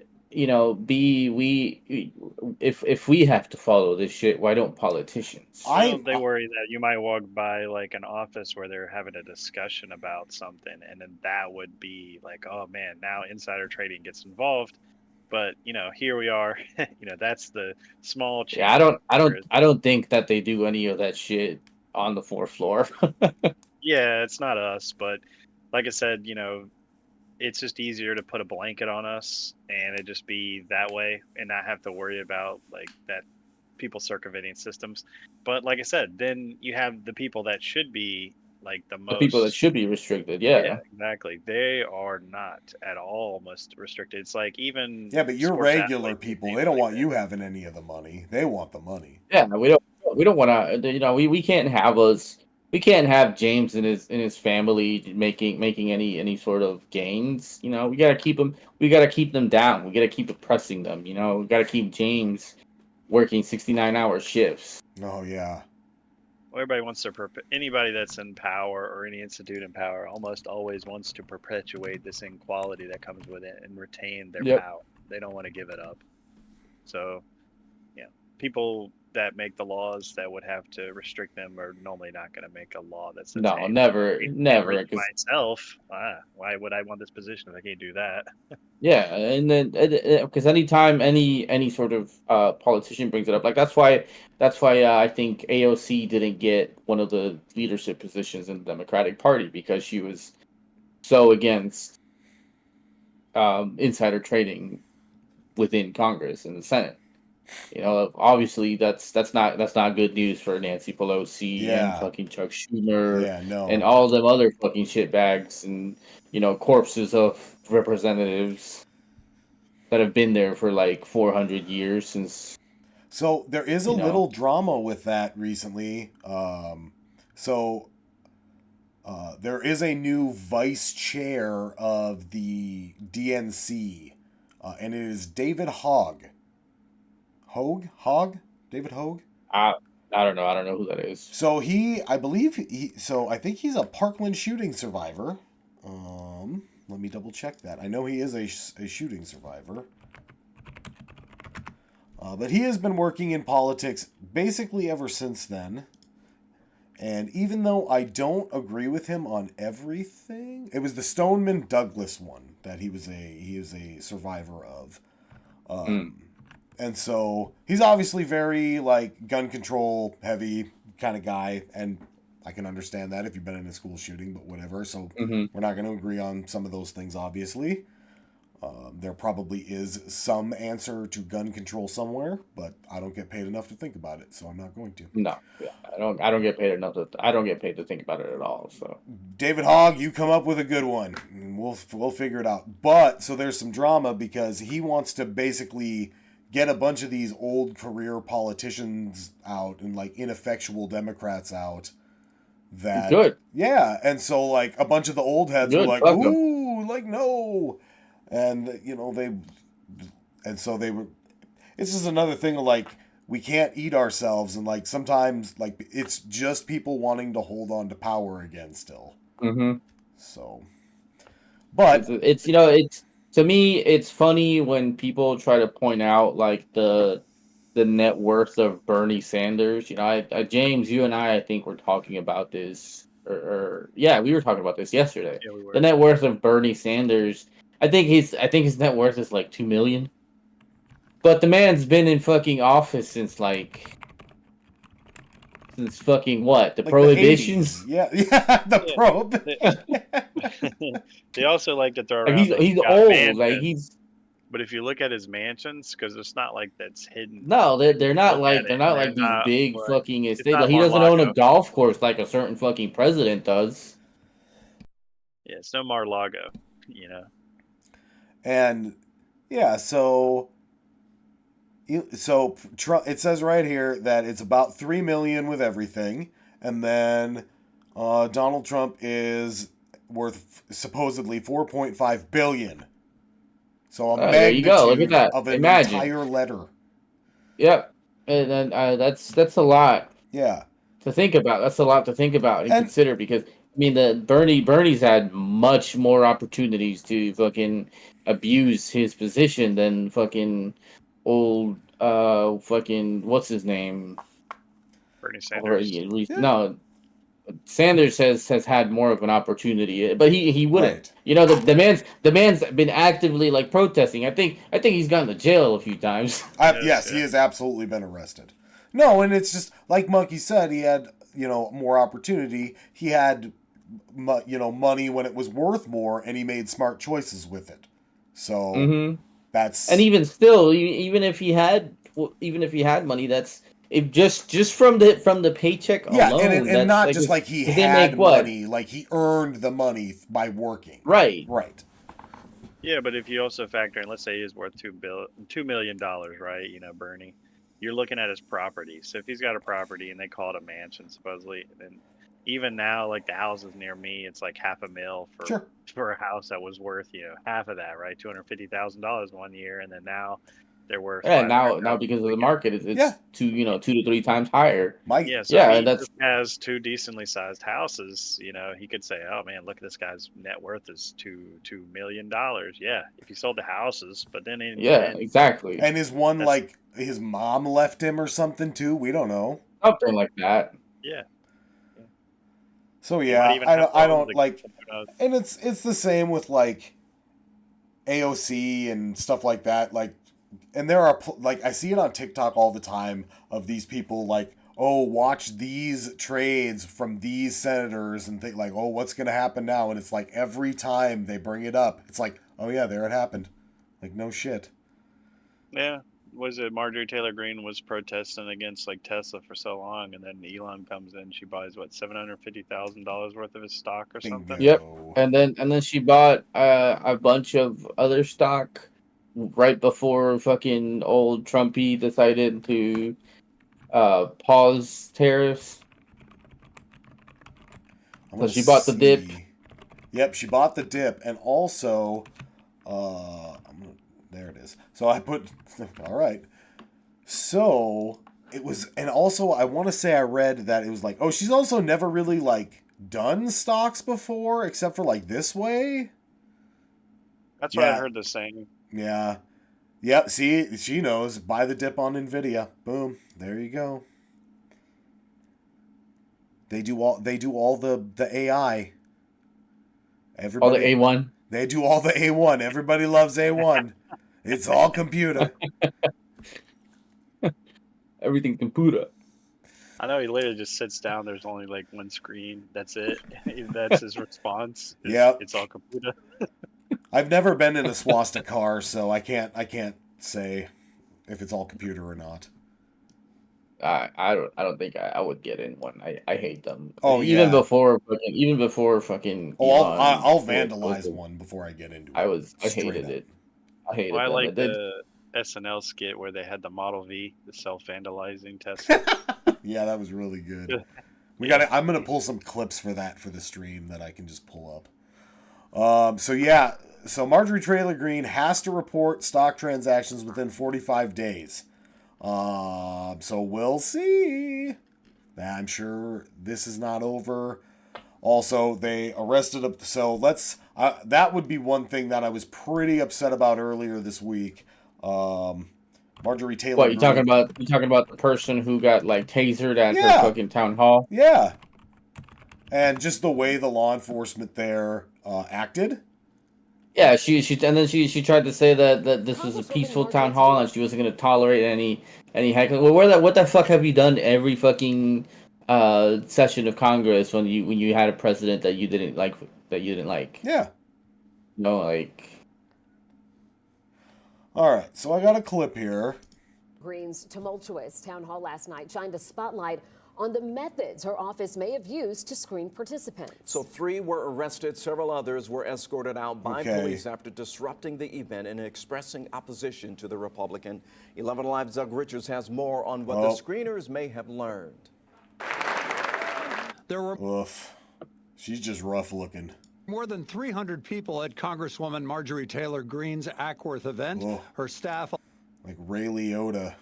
B, if we have to follow this shit, why don't politicians? Well, they worry that you might walk by like an office where they're having a discussion about something, and then that would be like, oh man, now insider trading gets involved. But here we are. That's the small Yeah, I chance. don't, I don't, I don't think that they do any of that shit on the fourth floor. Yeah, it's not us, but like I said, it's just easier to put a blanket on us and it just be that way and not have to worry about like that people circumventing systems. But like I said, then you have the people that should be like the The people that most. should be restricted, Yeah, yeah. exactly. They are not at all most restricted. It's like even Yeah, but you're sports regular athletes and people. things They don't like want that. you having any of the money. They want the money. Yeah, we don't want to. We can't have us. We can't have James and his family making any sort of gains. We gotta keep them. We gotta keep them down. We gotta keep oppressing them. We gotta keep James working 69-hour shifts. Oh yeah. Well, everybody wants to anybody that's in power or any institute in power almost always wants to perpetuate this inequality that comes with it and retain their Yep. power. They don't want to give it up. So, yeah, people that make the laws that would have to restrict them are normally not going to make a law that says, No, "Hey, never, I can't never. reach Because myself. Why would I want this position if I can't do that?" yeah, and then because anytime any sort of politician brings it up, like that's why I think AOC didn't get one of the leadership positions in the Democratic Party because she was so against insider trading within Congress and the Senate. Obviously that's not good news for Nancy Pelosi and Yeah. fucking Chuck Schumer Yeah. and No. all them other fucking shitbags and corpses of representatives that have been there for like 400 years since So there is a you know little drama with that recently. So there is a new vice chair of the DNC, and it is David Hogg. Hogg? David Hogg? I I don't know who that is. So I think he's a Parkland shooting survivor. Let me double check that. I know he is a shooting survivor. But he has been working in politics basically ever since then. And even though I don't agree with him on everything, it was the Stoneman Douglas one that he is a survivor of. And so he's obviously very like gun control heavy kind of guy, and I can understand that if you've been in a school shooting, but whatever. So we're not going to agree on some of those things, obviously. There probably is some answer to gun control somewhere, but I don't get paid enough to think about it, so I'm not going to. No, yeah, I don't get paid enough I don't get paid to think about it at all. So David Hogg, you come up with a good one, and we'll figure it out. But so there's some drama because he wants to basically get a bunch of these old career politicians out and like ineffectual Democrats out. That good. Yeah, and so like a bunch of the old heads were Good, like, fuck 'em. "Ooh, like no," and they were. It's just another thing of like we can't eat ourselves, and like sometimes like it's just people wanting to hold on to power again still. So, but it's to me it's funny when people try to point out like the net worth of Bernie Sanders. James, you and I think were talking about this, or yeah, we were talking about this yesterday. Yeah, we were. The net worth of Bernie Sanders, I think his net worth is like $2 million. But the man's been in fucking office since fucking what? The like prohibition? the 80s. Yeah, the prohibition. They also like to throw Like around that he's got old. Like mansions. But if you look at his mansions, because it's not like that's hidden. No, they're not Look like at they're it, not they're like these not big like fucking it's estates. not Like he doesn't own a Mar-Lago. golf course like a certain fucking president does. Yeah, it's no Mar-Lago, you know. And yeah, so Trump, it says right here that it's about 3 million with everything, and then Donald Trump is worth supposedly 4.5 billion. So a There you go. Look at magnitude that. of an Imagine. entire letter. Yep. And then that's a lot Yeah. to think about. That's a lot to think about and And consider because I mean the Bernie's had much more opportunities to fucking abuse his position than fucking old fucking what's his name? Bernie Or Sanders. yeah, no, Sanders has had more of an opportunity, but he wouldn't. right. You know the man's been actively like protesting. I think he's gone to jail a few times. Yes, Yes, he yeah. has absolutely been arrested. No, and it's just like Monkey said, he had, more opportunity. He had, money when it was worth more, and he made smart choices with it. So hmm And that's, even still, even if he had money, that's if just from the paycheck yeah, and alone, and that's not like just like he 'cause they make had what money, like he earned the money by working. right. Right. Yeah, but if you also factor in, let's say he's worth $2 million, right? Bernie, you're looking at his property. So if he's got a property and they call it a mansion, supposedly, then even now, like the houses near me, it's like half a mil for Sure. for a house that was worth half of that, right? $250,000 one year, and then now they're worth Yeah, five hundred now thousand. because of the market, it's, Yeah. it's 2 to 3 times higher. My Yeah, so if Yeah, and he that's just has two decently sized houses, he could say, "Oh man, look at this guy's net worth is $2 million." Yeah, if he sold the houses, but then in the yeah, event, exactly. and his one that's like his mom left him or something too. We don't know. Something like that. yeah, yeah. So He might yeah, even have I loans don't against like, him. Who knows? and it's the same with like AOC and stuff like that. Like, and there are like I see it on TikTok all the time of these people like, oh, watch these trades from these senators and think like, oh, what's gonna happen now? And it's like every time they bring it up, it's like, oh yeah, there it happened. Like no shit. Yeah, was it Marjorie Taylor Greene was protesting against like Tesla for so long, and then Elon comes in, she buys what $750,000 worth of his stock or something. Yep. Bingo. And then she bought a bunch of other stock right before fucking old Trumpy decided to pause tariffs. I'm So gonna she bought the dip. see. Yep, she bought the dip, and also, there it is. So I put, all right. So it was, and also I want to say I read that it was like, oh, she's also never really like done stocks before, except for like this way. That's what I Yeah, heard the saying. yeah, yep. See, she knows. Buy the dip on Nvidia. Boom. There you go. They do all the AI. All the Everybody A1. they do all the A1. Everybody loves A1. It's all computer. Everything computer. I know he literally just sits down. There's only like one screen. That's it. That's his response. Yep. It's all computer. I've never been in a swastika car, so I can't say if it's all computer or not. I don't think I would get in one. I hate them. Oh yeah. Even before fucking Oh, Elon I'll was vandalize one before I get into I it. was I Straight hated up. it. I Well, hated I them. like It did. the SNL skit where they had the Model V, the self-vandalizing Tesla. Yeah, that was really good. We Yeah. got. I'm gonna pull some clips for that for the stream that I can just pull up. So yeah. So Marjorie Taylor Greene has to report stock transactions within 45 days. So we'll see. I'm sure this is not over. Also, they arrested up. So let's. That would be one thing that I was pretty upset about earlier this week. Marjorie Taylor What you talking Greene. about? You talking about the person who got like tasered at her Yeah, fucking town hall? yeah, and just the way the law enforcement there acted. Yeah, and then she tried to say that this was a peaceful town hall and she wasn't going to tolerate any heckling. Well, what the fuck have you done every fucking session of Congress when you had a president that you didn't like Yeah. like All right. So I got a clip here. Greene's tumultuous town hall last night shined a spotlight on the methods her office may have used to screen participants. So 3 were arrested. Several others were escorted out by Okay. police after disrupting the event and expressing opposition to the Republican. 11 Alive's Doug Richards has more on what the screeners may have learned. There were Oof. She's just rough looking. more than 300 people at Congresswoman Marjorie Taylor Greene's Ackworth event. Whoa. Her staff Like Ray Liotta.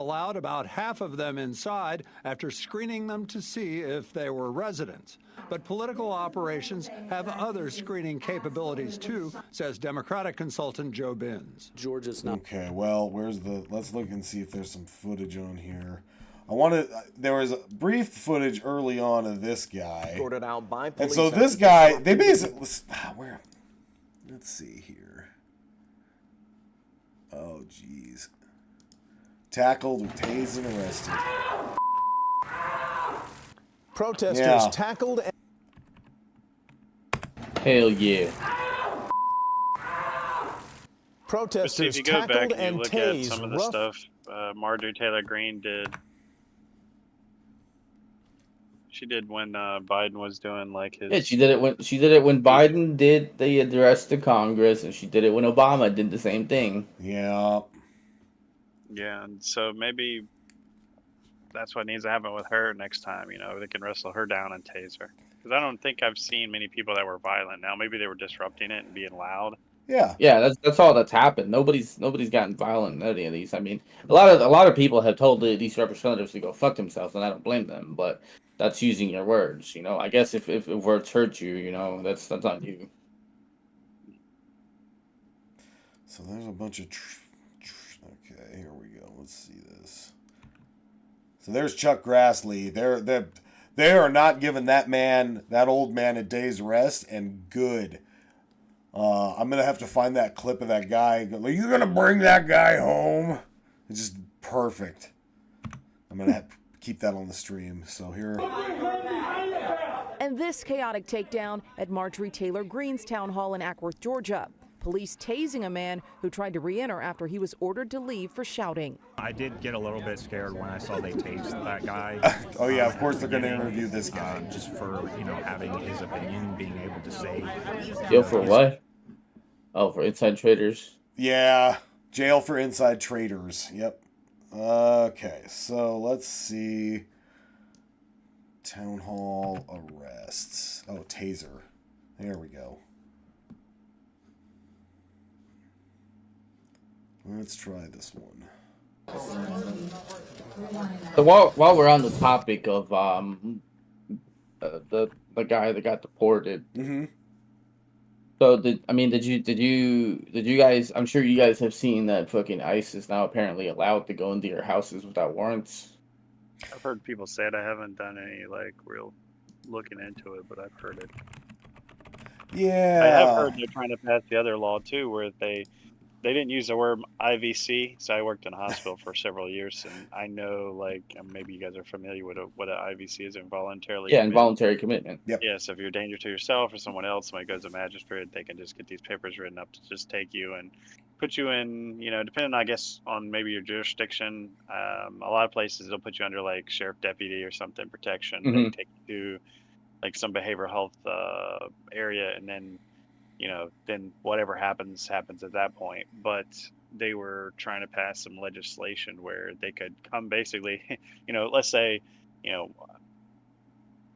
allowed about half of them inside after screening them to see if they were residents. But political operations have other screening capabilities too, says Democratic consultant Joe Binns. Georgia's not. Okay, well, let's look and see if there's some footage on here. There was brief footage early on of this guy. Escorted out by And police so after this guy, disrupting- they basically, let's see here. Oh, jeez. Tackled, tased, and arrested. Protesters tackled and Hell yeah. But see, if protesters you go back tackled and you and look at tased some of the rough stuff Marjorie Taylor Greene did, she did when Biden was doing like his. Yeah, she did it when Biden did the address to Congress, and she did it when Obama did the same thing. Yeah. Yeah, and so maybe that's what needs to happen with her next time. You know, they can wrestle her down and tase her. Because I don't think I've seen many people that were violent. Now maybe they were disrupting it and being loud. Yeah. Yeah, that's all that's happened. Nobody's gotten violent in any of these. I mean, a lot of people have told these representatives to go fuck themselves, and I don't blame them. But that's using your words, you know. I guess if words hurt you, you know, that's on you. So there's a bunch of. Okay, here we go. Let's see this. So there's Chuck Grassley. They are not giving that old man, a day's rest, and good. I'm gonna have to find that clip of that guy. Are you gonna bring that guy home? It's just perfect. I'm gonna have to keep that on the stream. So here. And this chaotic takedown at Marjorie Taylor Greene's town hall in Ackworth, Georgia. Police tasing a man who tried to re-enter after he was ordered to leave for shouting. I did get a little bit scared when I saw they tased that guy. Oh yeah, of course they're going to interview this guy. Just for, you know, having his opinion, being able to say. Jail for what? Oh, for inside traders. Yeah, jail for inside traders. Yep. Okay, so let's see. Town hall arrests. Oh, taser. There we go. Let's try this one. So while we're on the topic of the guy that got deported. Mm-hmm. So did you guys? I'm sure you guys have seen that fucking ICE is now apparently allowed to go into your houses without warrants. I've heard people say it. I haven't done any like real looking into it, but I've heard it. Yeah. I have heard they're trying to pass the other law too, where they didn't use the word IVC. So I worked in a hospital for several years, and I know, like, maybe you guys are familiar with what an IVC is, involuntarily. Yeah, involuntary commitment. Yep. Yeah, so if you're a danger to yourself or someone else, somebody goes to magistrate, they can just get these papers written up to just take you and put you in, you know, depending, I guess, on maybe your jurisdiction. A lot of places they'll put you under like sheriff deputy or something protection. Mhm. They take you to like some behavioral health area, and then, you know, then whatever happens at that point. But they were trying to pass some legislation where they could come basically, you know, let's say, you know,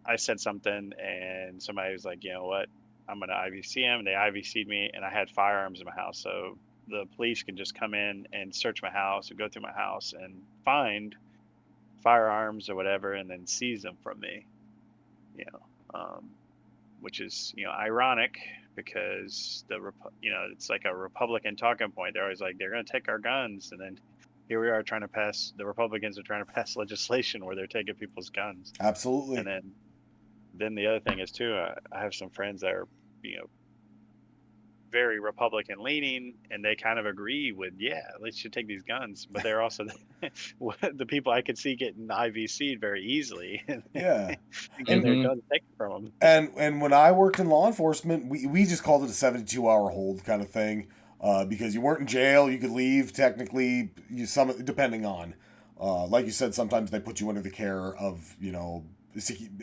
I said something and somebody was like, you know what, I'm going to IVC him. They IVC'd me, and I had firearms in my house. So the police can just come in and search my house and go through my house and find firearms or whatever, and then seize them from me, you know, which is, you know, ironic because you know, it's like a Republican talking point. They're always like, they're going to take our guns. And then here we are the Republicans are trying to pass legislation where they're taking people's guns. Absolutely. And then the other thing is too, I have some friends that are, you know, very Republican leaning, and they kind of agree with, yeah, they should take these guns, but they're also the people I could see getting IVC'd very easily. Yeah. And their guns taken from them. And when I worked in law enforcement, we just called it a 72-hour hold kind of thing, because you weren't in jail, you could leave technically. Depending on, like you said, sometimes they put you under the care of, you know.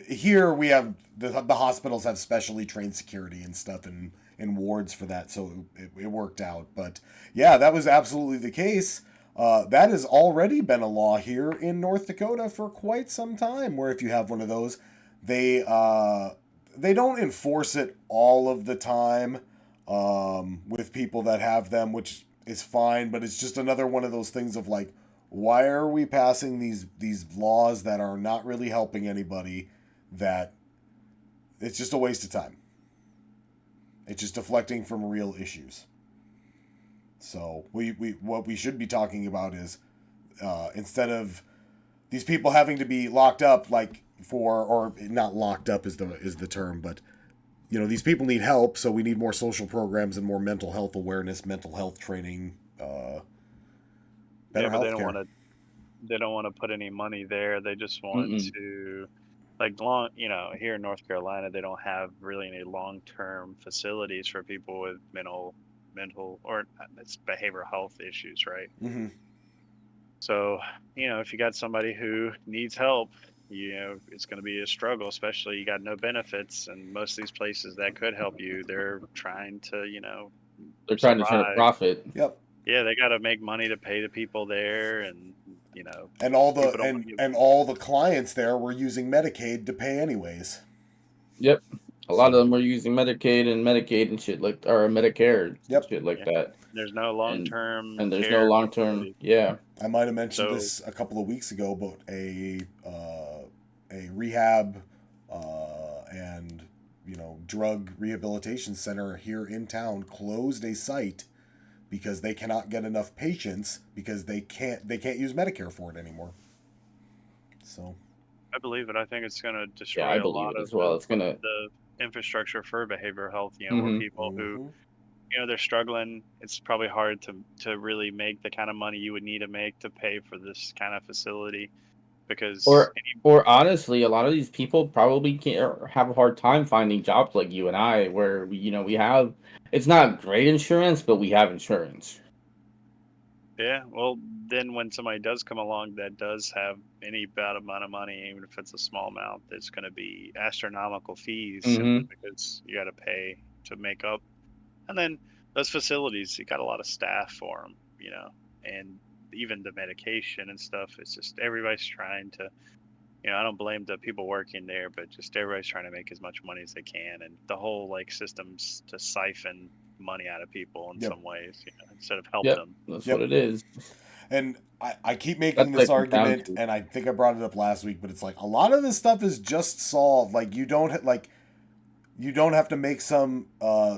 Here we have the hospitals have specially trained security and stuff and wards for that, so it worked out. But yeah, that was absolutely the case. That has already been a law here in North Dakota for quite some time, where if you have one of those, they don't enforce it all of the time with people that have them, which is fine, but it's just another one of those things of like, Why are we passing these laws that are not really helping anybody? That it's just a waste of time. It's just deflecting from real issues. So what we should be talking about is instead of these people having to be locked up, like or not locked up is the term, but these people need help, so we need more social programs and more mental health awareness, mental health training, better health care. They don't want to put any money there. They just want to, like, here in North Carolina, they don't have really any long-term facilities for people with mental or it's behavioral health issues, right? Mm-hmm. So, if you got somebody who needs help, it's going to be a struggle, especially you got no benefits, and most of these places that could help you, they're trying to, they're trying to turn a profit. Yep. Yeah, they got to make money to pay the people there, and and all the clients there were using Medicaid to pay anyways. Yep. A lot of them were using Medicaid and shit or Medicare, shit like that. There's no long-term and there's no long-term. Yeah. I might have mentioned this a couple of weeks ago, but a rehab and drug rehabilitation center here in town closed a site because they cannot get enough patients because they can't use Medicare for it anymore. So I believe it. I think it's going to destroy I a believe lot it of as well. It's going to the infrastructure for behavioral health, where people who they're struggling, it's probably hard to really make the kind of money you would need to make to pay for this kind of facility, because or honestly, a lot of these people probably can't have a hard time finding jobs like you and I, where we have, it's not great insurance, but we have insurance. Yeah, well, then when somebody does come along that does have any bad amount of money, even if it's a small amount, it's going to be astronomical fees simply because you got to pay to make up. And then those facilities, you got a lot of staff for them, and even the medication and stuff. It's just everybody's trying to, I don't blame the people working there, but just everybody's trying to make as much money as they can. And the whole system's to siphon money out of people in some ways, instead of help them. That's what it is. And I keep making this argument, and I think I brought it up last week, but it's like a lot of this stuff is just solved. Like you don't have to make some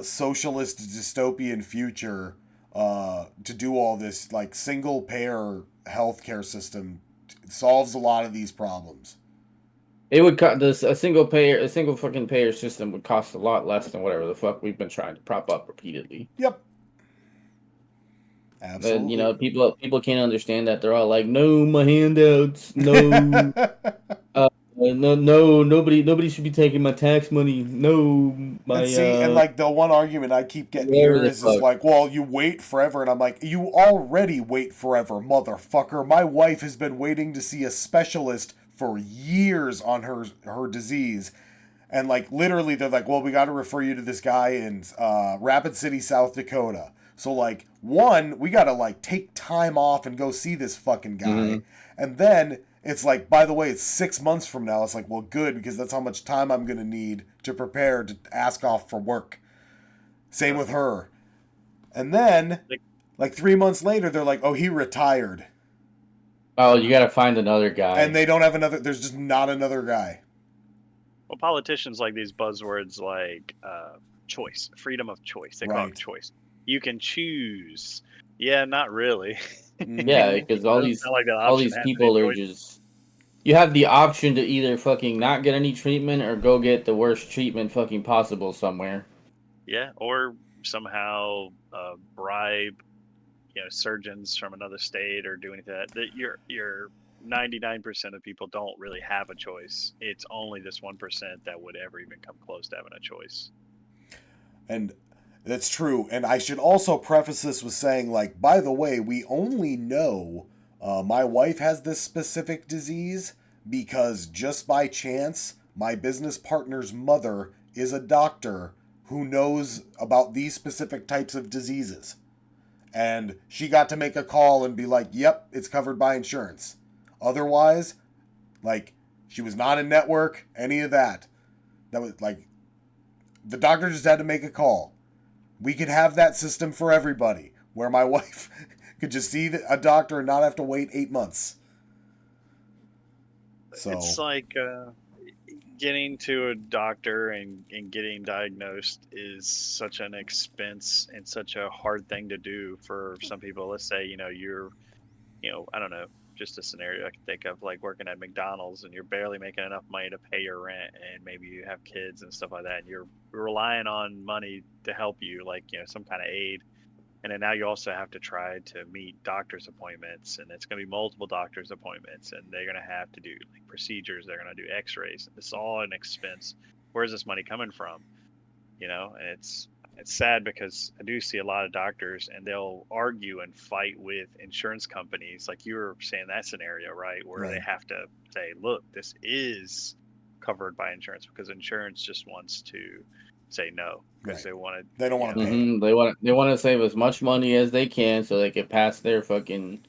socialist dystopian future to do all this. Like single payer healthcare system solves a lot of these problems. It would cut a single fucking payer system would cost a lot less than whatever the fuck we've been trying to prop up repeatedly. Yep. Absolutely. And people can't understand that. They're all like, "No, my handouts. No, nobody should be taking my tax money. No, my." And the one argument I keep getting here is like, "Well, you wait forever," and I'm like, "You already wait forever, motherfucker. My wife has been waiting to see a specialist for years on her disease." And literally they're like, "Well, we got to refer you to this guy in Rapid City, South Dakota." So one, we got to take time off and go see this fucking guy. And then it's like, by the way, it's 6 months from now. It's like, well, good, because that's how much time I'm going to need to prepare to ask off for work. Same with her. And then 3 months later, they're like, "Oh, he retired." Oh, you got to find another guy. And they don't have there's just not another guy. Well, politicians like these buzzwords like choice, freedom of choice. They call it choice. You can choose. Yeah, not really. Yeah, because all these people are just. You have the option to either fucking not get any treatment or go get the worst treatment fucking possible somewhere. Yeah, or somehow bribe, surgeons from another state or do anything like that. You're 99% of people don't really have a choice. It's only this 1% that would ever even come close to having a choice. And that's true. And I should also preface this with saying, by the way, we only know my wife has this specific disease because just by chance, my business partner's mother is a doctor who knows about these specific types of diseases. And she got to make a call and be like, "Yep, it's covered by insurance." Otherwise, she was not in network, any of that. That was the doctor just had to make a call. We could have that system for everybody, where my wife could just see a doctor and not have to wait 8 months. So it's like getting to a doctor and getting diagnosed is such an expense and such a hard thing to do for some people. Let's say, you're, I don't know, just a scenario I can think of, like working at McDonald's and you're barely making enough money to pay your rent, and maybe you have kids and stuff like that, and you're relying on money to help you, like, some kind of aid. And then now you also have to try to meet doctor's appointments, and it's going to be multiple doctor's appointments, and they're going to have to do like procedures. They're going to do x-rays. It's all an expense. Where's this money coming from? And it's sad because I do see a lot of doctors, and they'll argue and fight with insurance companies. Like you were saying that scenario, right? Where they have to say, look, this is covered by insurance, because insurance just wants to say no because they want to. They don't want to pay. They want to save as much money as they can so they can pass their fucking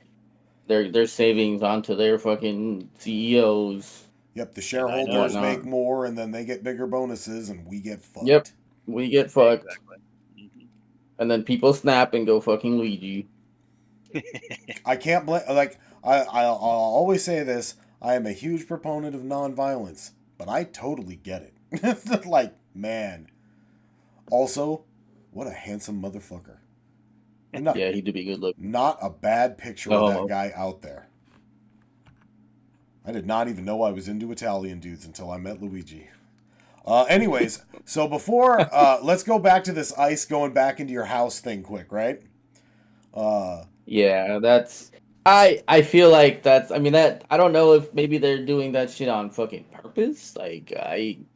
their savings onto their fucking CEOs. Yep, the shareholders make more, and then they get bigger bonuses, and we get fucked. Yep, we get fucked. Exactly. Mm-hmm. And then people snap and go fucking Luigi. I can't blame. Like I'll always say this: I am a huge proponent of nonviolence, but I totally get it. Like, man. Also, what a handsome motherfucker. Yeah, he did be good looking. Not a bad picture of that guy out there. I did not even know I was into Italian dudes until I met Luigi. Anyways, so before, let's go back to this ICE going back into your house thing quick, right? Yeah, that's... I feel like that's... I mean, that... I don't know if maybe they're doing that shit on fucking purpose. Like,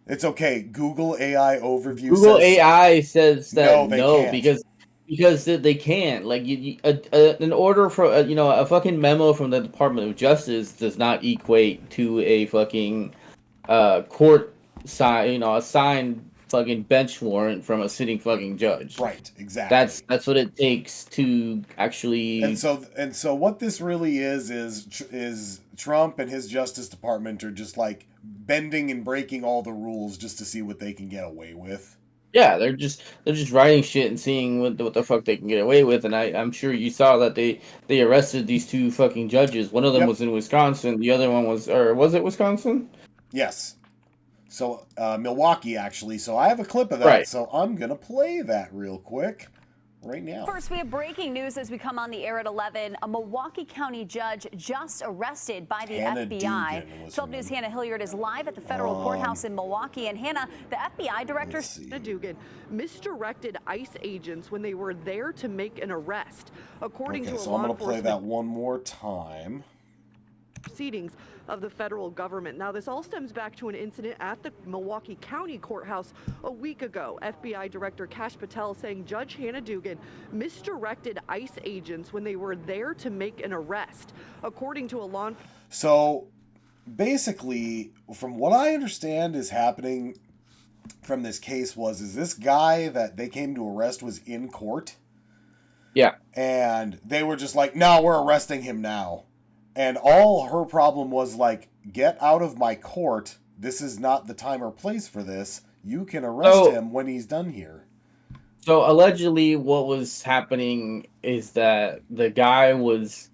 It's okay. Google AI overview Google says... AI says that no, because they can't. Like, an order for, a fucking memo from the Department of Justice does not equate to a fucking court sign, a signed fucking bench warrant from a sitting fucking judge. Right, exactly. That's what it takes to actually. And so what this really is Trump and his Justice Department are just like bending and breaking all the rules just to see what they can get away with. Yeah, they're just writing shit and seeing what the fuck they can get away with. And I'm sure you saw that they arrested these two fucking judges. One of them was in Wisconsin. The other one was it Wisconsin? Yes. So, Milwaukee, actually. So I have a clip of that. Right. So I'm going to play that real quick right now. First, we have breaking news as we come on the air at 11. A Milwaukee County judge just arrested by the FBI. 12 News' Hannah Hilliard is live at the federal courthouse in Milwaukee. And Hannah, the FBI director... Dugan misdirected ICE agents when they were there to make an arrest. According to a so I'm going to play that one more time. Proceedings of the federal government. Now, this all stems back to an incident at the Milwaukee County Courthouse a week ago. FBI Director Kash Patel saying Judge Hannah Dugan misdirected ICE agents when they were there to make an arrest. According to a law... So, basically, from what I understand is happening from this case is this guy that they came to arrest was in court. Yeah. And they were just like, no, we're arresting him now. And all her problem was like, get out of my court. This is not the time or place for this. You can arrest him when he's done here. So allegedly what was happening is that the guy was,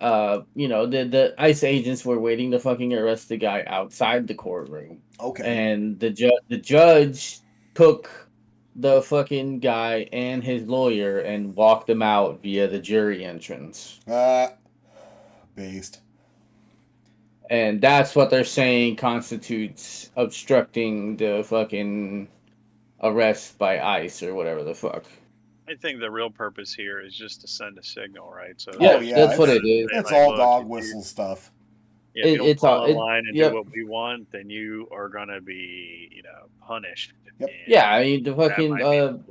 the ICE agents were waiting to fucking arrest the guy outside the courtroom. Okay. And the judge took the fucking guy and his lawyer and walked them out via the jury entrance. Based. And that's what they're saying constitutes obstructing the fucking arrest by ICE or whatever the fuck. I think the real purpose here is just to send a signal, right? So that's what it is. It's all dog whistle stuff. Yeah, if you don't fall in line and do what we want, then you are gonna be, punished. Yep. Yeah, I mean the fucking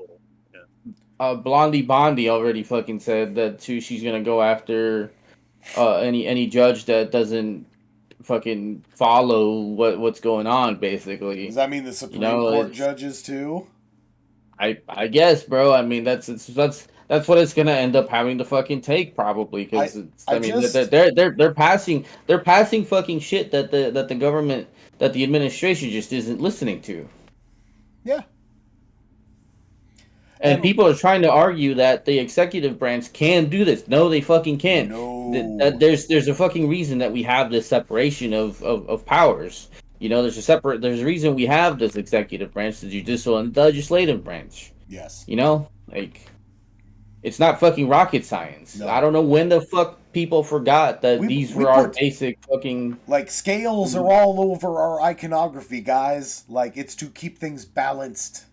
Blondie Bondi already fucking said that too. She's gonna go after any judge that doesn't fucking follow what's going on, basically. Does that mean the Supreme Court judges too? I guess, bro. I mean that's what it's gonna end up having to fucking take, probably, because they're passing fucking shit that the government, that the administration just isn't listening to. Yeah. And people are trying to argue that the executive branch can do this. No, they fucking can't. No. There's a fucking reason that we have this separation of powers. You know, there's a reason we have this executive branch, the judicial and the legislative branch. Yes. You know, like it's not fucking rocket science. No. I don't know when the fuck people forgot that these were our basic fucking like scales are all over our iconography, guys. Like it's to keep things balanced.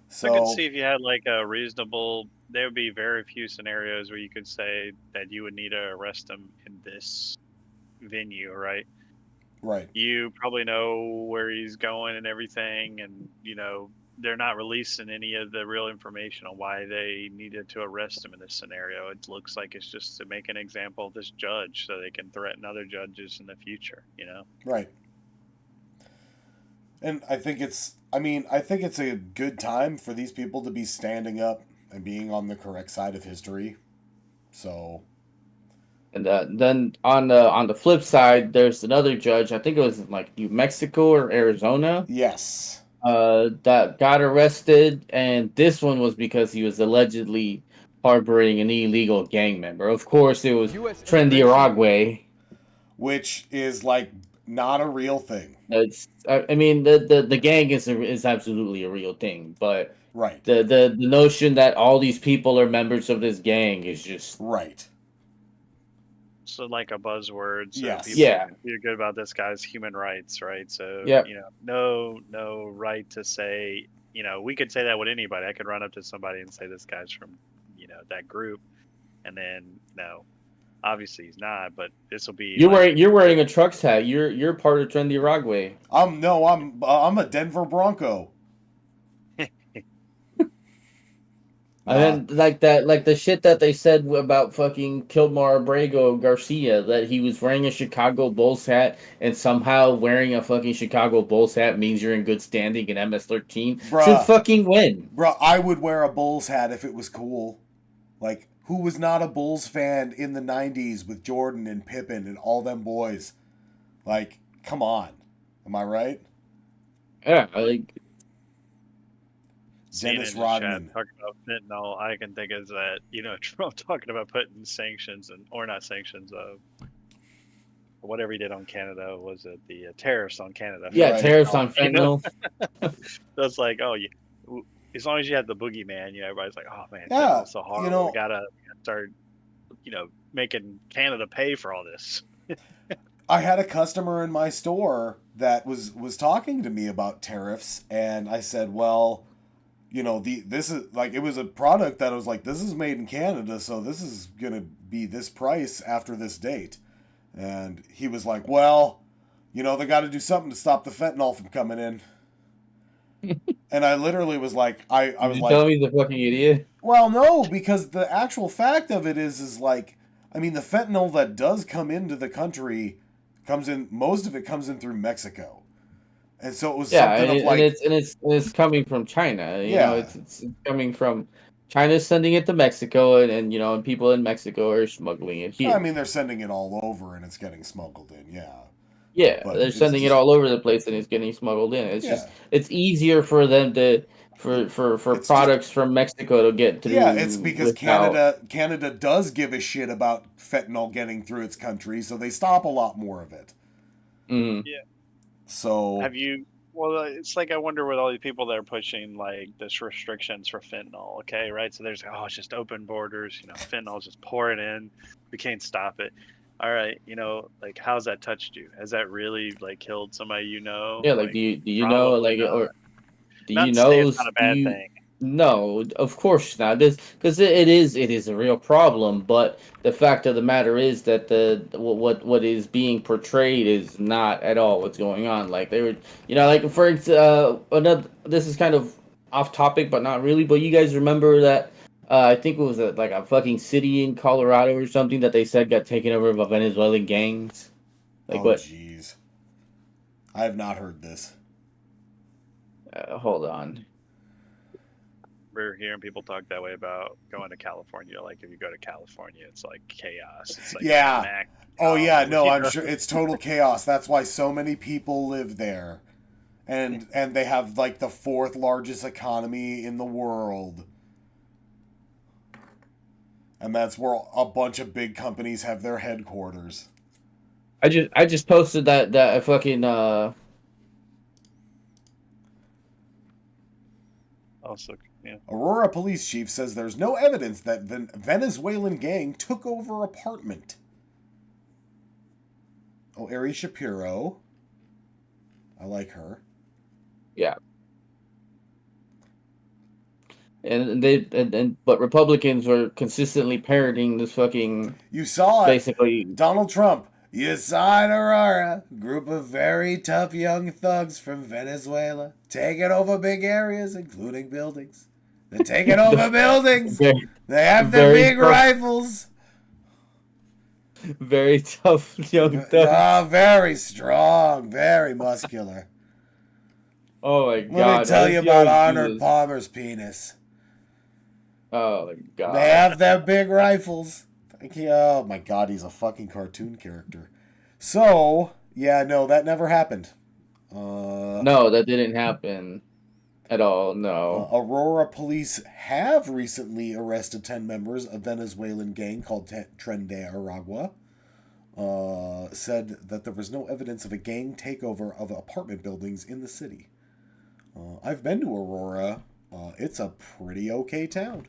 So I could see if you had like a reasonable. There would be very few scenarios where you could say that you would need to arrest him in this venue, right? Right. You probably know where he's going and everything, and you know they're not releasing any of the real information on why they needed to arrest him in this scenario. It looks like it's just to make an example of this judge so they can threaten other judges in the future, you know? Right. And I think it's a good time for these people to be standing up and being on the correct side of history. So and then on the flip side, there's another judge. I think it was in like New Mexico or Arizona. Yes. That got arrested, and this one was because he was allegedly harboring an illegal gang member. Of course, it was Trendy Aragway, which is like not a real thing. I mean, the gang is absolutely a real thing, but right. The notion that all these people are members of this gang is just right. So like a buzzword. So yes. People Yeah. feel good about this guy's human rights, right? So Yep. you know, no right to say, you know, we could say that with anybody. I could run up to somebody and say this guy's from, you know, that group, and then no, obviously he's not. But this will be you're wearing a Trucks hat. You're part of Trendy Aragway. I'm a Denver Bronco. And then like the shit that they said about fucking Kilmar Abrego Garcia, that he was wearing a Chicago Bulls hat and somehow wearing a fucking Chicago Bulls hat means you're in good standing in MS-13 should fucking win. Bro, I would wear a Bulls hat if it was cool. Like, who was not a Bulls fan in the 90s with Jordan and Pippen and all them boys? Like, come on. Am I right? Yeah, like Dennis Rodman talking about fentanyl. I can think is that, you know, Trump talking about putting sanctions or not sanctions of whatever he did on Canada. Was it the tariffs on Canada? Yeah, tariffs on fentanyl. That's like, oh, as long as you have the boogeyman, you know, everybody's like, oh man, yeah, fentanyl's so hard. You know, we gotta start, you know, making Canada pay for all this. I had a customer in my store that was talking to me about tariffs, and I said, well, you know, this is like, it was a product that I was like, this is made in Canada, so this is gonna be this price after this date. And he was like, well, you know, they got to do something to stop the fentanyl from coming in. And I literally was like, I was like, tell me the fucking idiot. Well, no, because the actual fact of it is like, I mean, the fentanyl that does come into the country most of it comes in through Mexico. And so it was something of like, and it's coming from China. You know, it's coming from China's sending it to Mexico, and you know, and people in Mexico are smuggling it here. I mean, they're sending it all over, and it's getting smuggled in. Yeah. Yeah, But they're sending it all over the place, and it's getting smuggled in. It's just it's easier for them to for products from Mexico to get through. Yeah, it's because Canada does give a shit about fentanyl getting through its country, so they stop a lot more of it. Mm-hmm. Yeah. So have you? Well, it's like I wonder with all these people that are pushing like this restrictions for fentanyl. Okay, right? So there's it's just open borders. You know, fentanyl just pouring in. We can't stop it. All right, you know, like how's that touched you? Has that really like killed somebody you know? Yeah, like do you know like not. or do not you know? It's not a bad thing. No, of course not. This because it is a real problem. But the fact of the matter is that what is being portrayed is not at all what's going on. Like they were, you know, like for another. This is kind of off topic, but not really. But you guys remember that? I think it was like a fucking city in Colorado or something that they said got taken over by Venezuelan gangs. Like what? Jeez, I have not heard this. Hold on. We're hearing people talk that way about going to California. Like if you go to California, it's like chaos. It's like No, I'm sure it's total chaos. That's why so many people live there. and they have like the 4th largest economy in the world. And that's where a bunch of big companies have their headquarters. I just posted that fucking Also, yeah. Aurora police chief says there's no evidence that the Venezuelan gang took over apartment. Oh, Ari Shapiro. I like her. Yeah. But Republicans were consistently parroting this fucking. You saw it. Basically, Donald Trump. You saw it, Aurora. Group of very tough young thugs from Venezuela taking over big areas, including buildings. They're taking over buildings. They have their big rifles. Very tough young thugs. Oh, very strong, very muscular. Oh my god. Let me tell you about Arnold Palmer's penis. Oh my god. They have their big rifles. Oh my god, he's a fucking cartoon character. So, yeah, no, that never happened. No, that didn't happen at all, no. Aurora police have recently arrested 10 members of a Venezuelan gang called Tren de Aragua. Said that there was no evidence of a gang takeover of apartment buildings in the city. I've been to Aurora. It's a pretty okay town.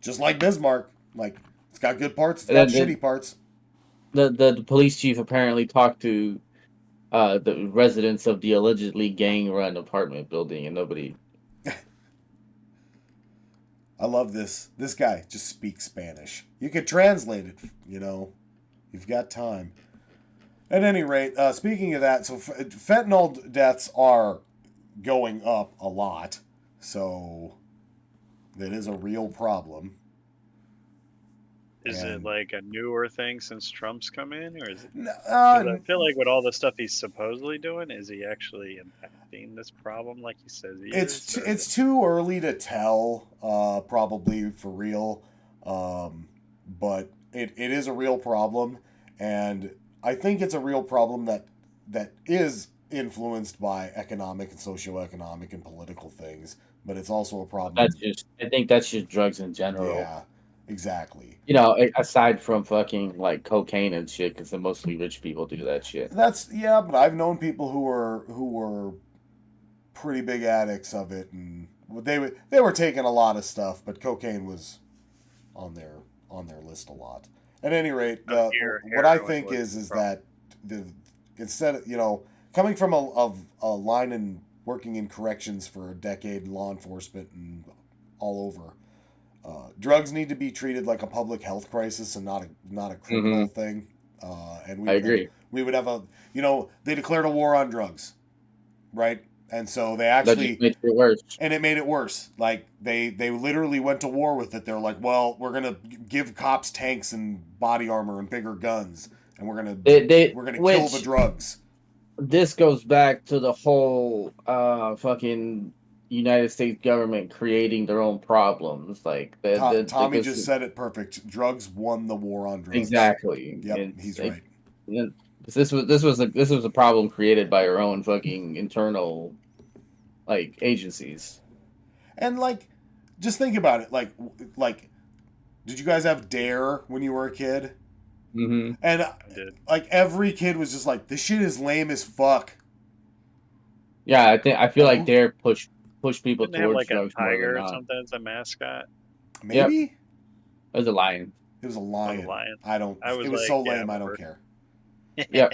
Just like Bismarck. Like, it's got good parts, it's got shitty parts. The police chief apparently talked to the residents of the allegedly gang-run apartment building, and nobody... I love this. This guy just speaks Spanish. You could translate it, you know. You've got time. At any rate, speaking of that, so fentanyl deaths are going up a lot. So that is a real problem. Is it like a newer thing since Trump's come in, or is it? I feel like with all the stuff he's supposedly doing, is he actually impacting this problem like he says he is? It's too early to tell, probably for real, but it is a real problem, and I think it's a real problem that is influenced by economic and socioeconomic and political things, but it's also a problem. I think that's just drugs in general. Yeah. Exactly. You know, aside from fucking like cocaine and shit, because mostly rich people do that shit. But I've known people who were pretty big addicts of it, and they were taking a lot of stuff, but cocaine was on their list a lot. At any rate, what I think is that instead of, you know, coming from a line and working in corrections for a decade in law enforcement and all over. Drugs need to be treated like a public health crisis and not a criminal thing. And I agree. We would have they declared a war on drugs, right? And so they actually that just makes it worse. And it made it worse. Like they literally went to war with it. They're like, well, we're gonna give cops tanks and body armor and bigger guns, and we're gonna kill the drugs. This goes back to the whole fucking United States government creating their own problems. Like Tommy just said it perfect. Drugs won the war on drugs. Exactly. Yep, he's right. This was a problem created by our own fucking internal like agencies. And like, just think about it. Like, did you guys have Dare when you were a kid? Mm-hmm. And like every kid was just like, this shit is lame as fuck. Yeah, I feel like Dare push people Didn't towards have like drugs a tiger more or than not. something as a mascot. Maybe it was a lion. It was a lion. It was a lion. It was so lame. I don't care. Yeah.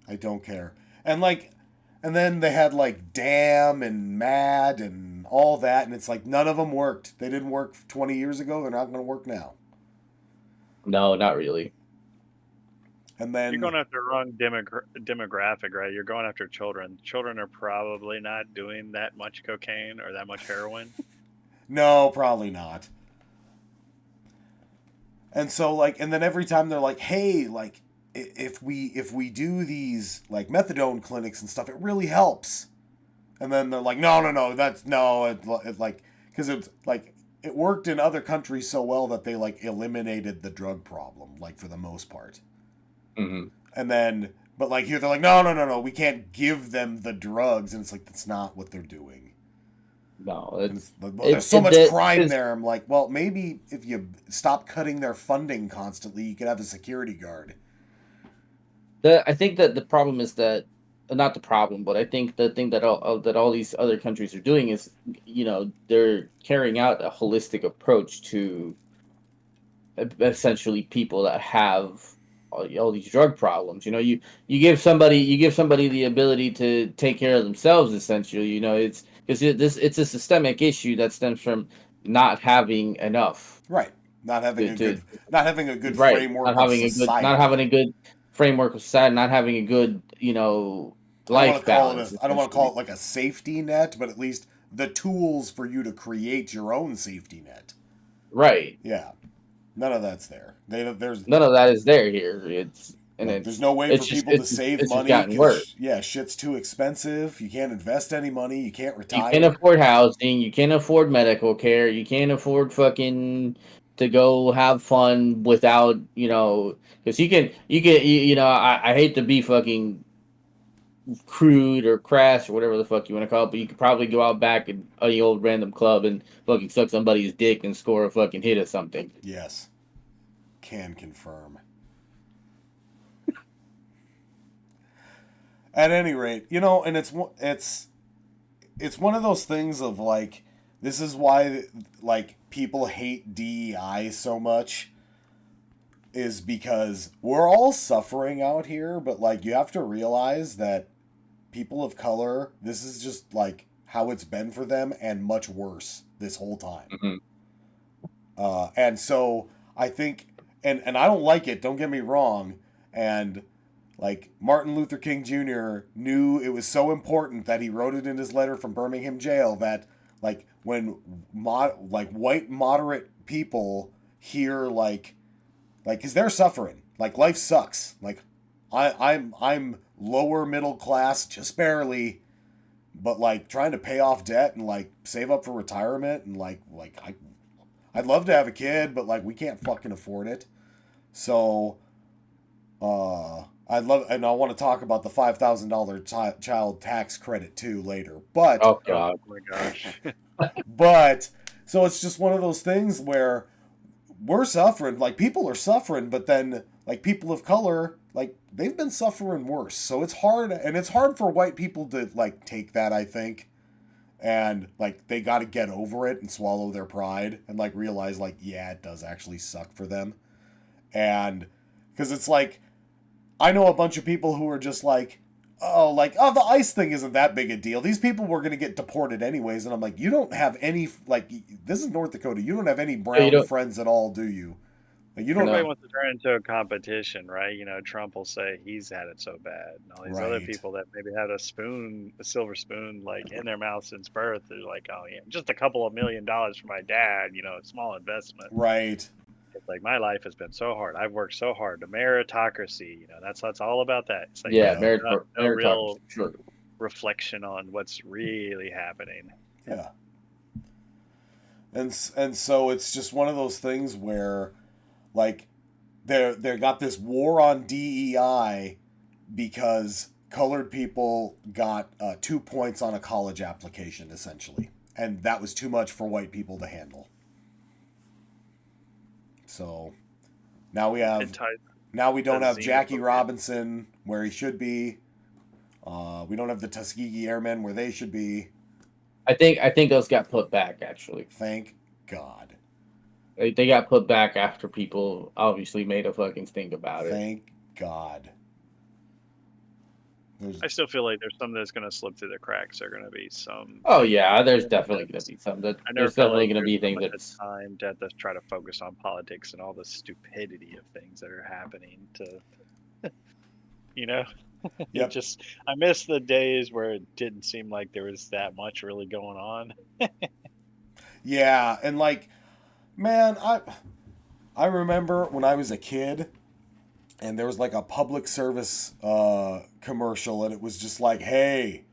I don't care. And then they had like Damn and Mad and all that, and it's like none of them worked. They didn't work 20 years ago. They're not going to work now. No, not really. And then you're going after the wrong demographic, right? You're going after children. Children are probably not doing that much cocaine or that much heroin. No, probably not. And so and then every time they're like, hey, like if we do these like methadone clinics and stuff, it really helps. And then they're like, no, because it's like it worked in other countries so well that they like eliminated the drug problem, like for the most part. Mm-hmm. And then But like here, they're like, no, we can't give them the drugs, and it's like that's not what they're doing. No, there's so much crime there. I'm like, well, maybe if you stop cutting their funding constantly, you could have a security guard. I think that the problem is that, not the problem, but I think the thing that all these other countries are doing is, they're carrying out a holistic approach to essentially people that have all these drug problems. You give somebody the ability to take care of themselves. Essentially, it's because it's a systemic issue that stems from not having enough. Right. Not having a good right. framework of society. Not having a good framework of society. Not having a good life balance. I don't want to call it like a safety net, but at least the tools for you to create your own safety net. Right. Yeah. None of that's there. There's none of that is there here. There's no way for people to save money. Yeah, shit's too expensive. You can't invest any money. You can't retire. You can't afford housing. You can't afford medical care. You can't afford fucking to go have fun without, because I hate to be fucking crude or crass or whatever the fuck you want to call it, but you could probably go out back at any old random club and fucking suck somebody's dick and score a fucking hit or something. Yes. Can confirm. At any rate, and it's one of those things of like, this is why like people hate DEI so much, is because we're all suffering out here, but like you have to realize that people of color, this is just like how it's been for them and much worse this whole time. Mm-hmm. And so I think, and I don't like it, don't get me wrong, and like Martin Luther King Jr. knew it was so important that he wrote it in his letter from Birmingham jail that like when white moderate people hear like because they're suffering, like life sucks, like I'm lower middle class just barely, but like trying to pay off debt and like save up for retirement, and I'd love to have a kid, but like we can't fucking afford it. So I want to talk about the $5,000 child tax credit too later. But oh god, oh my gosh. But so it's just one of those things where we're suffering, like people are suffering, but then like people of color, like they've been suffering worse. So it's hard, and it's hard for white people to like take that, I think. And like they got to get over it and swallow their pride and like realize like, yeah, it does actually suck for them. And because it's like, I know a bunch of people who are just like, oh, the ICE thing isn't that big a deal. These people were going to get deported anyways. And I'm like, you don't have any, like, this is North Dakota. You don't have any brown friends at all, do you? Like, you don't. Everybody wants to turn into a competition, right? Trump will say he's had it so bad. And all these other people that maybe had a silver spoon, like in their mouth since birth, they're like, oh, yeah, just a couple of $1 million for my dad, a small investment. Right. It's like my life has been so hard. I've worked so hard. The meritocracy, that's all about that. It's like no real reflection on what's really happening. Yeah. And so it's just one of those things where, like, they got this war on DEI because colored people got 2 points on a college application, essentially, and that was too much for white people to handle. So now we don't have Jackie Robinson where he should be. We don't have the Tuskegee Airmen where they should be. I think those got put back, actually. Thank God. They got put back after people obviously made a fucking stink about it. Thank God. I still feel like there's some that's going to slip through the cracks. There are going to be some. Oh yeah, there's definitely going to be some. There's definitely going to be things that's time to try to focus on politics and all the stupidity of things that are happening. Yep. I miss the days where it didn't seem like there was that much really going on. Yeah, and like, man, I remember when I was a kid. And there was like a public service commercial, and it was just like, hey,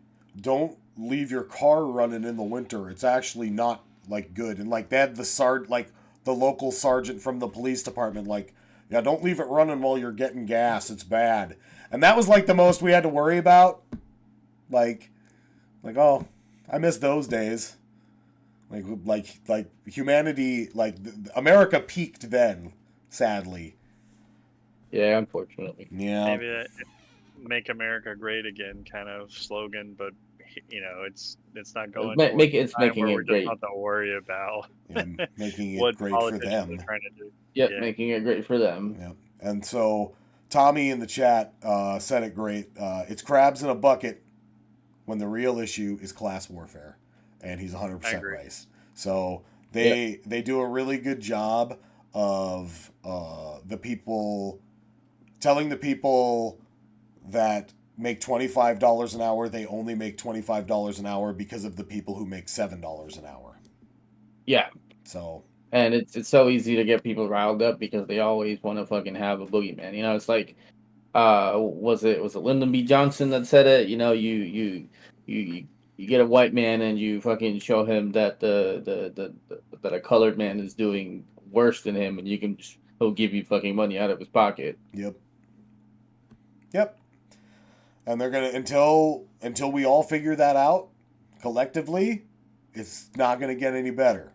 don't leave your car running in the winter. It's actually not like good. And like they had the local sergeant from the police department like Yeah, don't leave it running while you're getting gas. It's bad. And that was like the most we had to worry about. Like, oh, I miss those days. Like humanity, like America peaked then, sadly. Yeah, unfortunately. Yeah. Maybe that "Make America Great Again" kind of slogan, but it's not going towards It's a time making where it we're just great. not to worry about Making it what great for politicians them. are trying to do. Yep, Yeah. making it great for them. Yep. And so Tommy in the chat said it great. It's crabs in a bucket when the real issue is class warfare, and he's 100% right. So they do a really good job of the people telling the people that make $25 an hour they only make $25 an hour because of the people who make $7 an hour. Yeah. So. And it's so easy to get people riled up because they always want to fucking have a boogeyman. You know, it's like, was it Lyndon B. Johnson that said it? You know, you get a white man and you fucking show him that that a colored man is doing worse than him, and he'll give you fucking money out of his pocket. Yep. And they're gonna until we all figure that out collectively, it's not gonna get any better.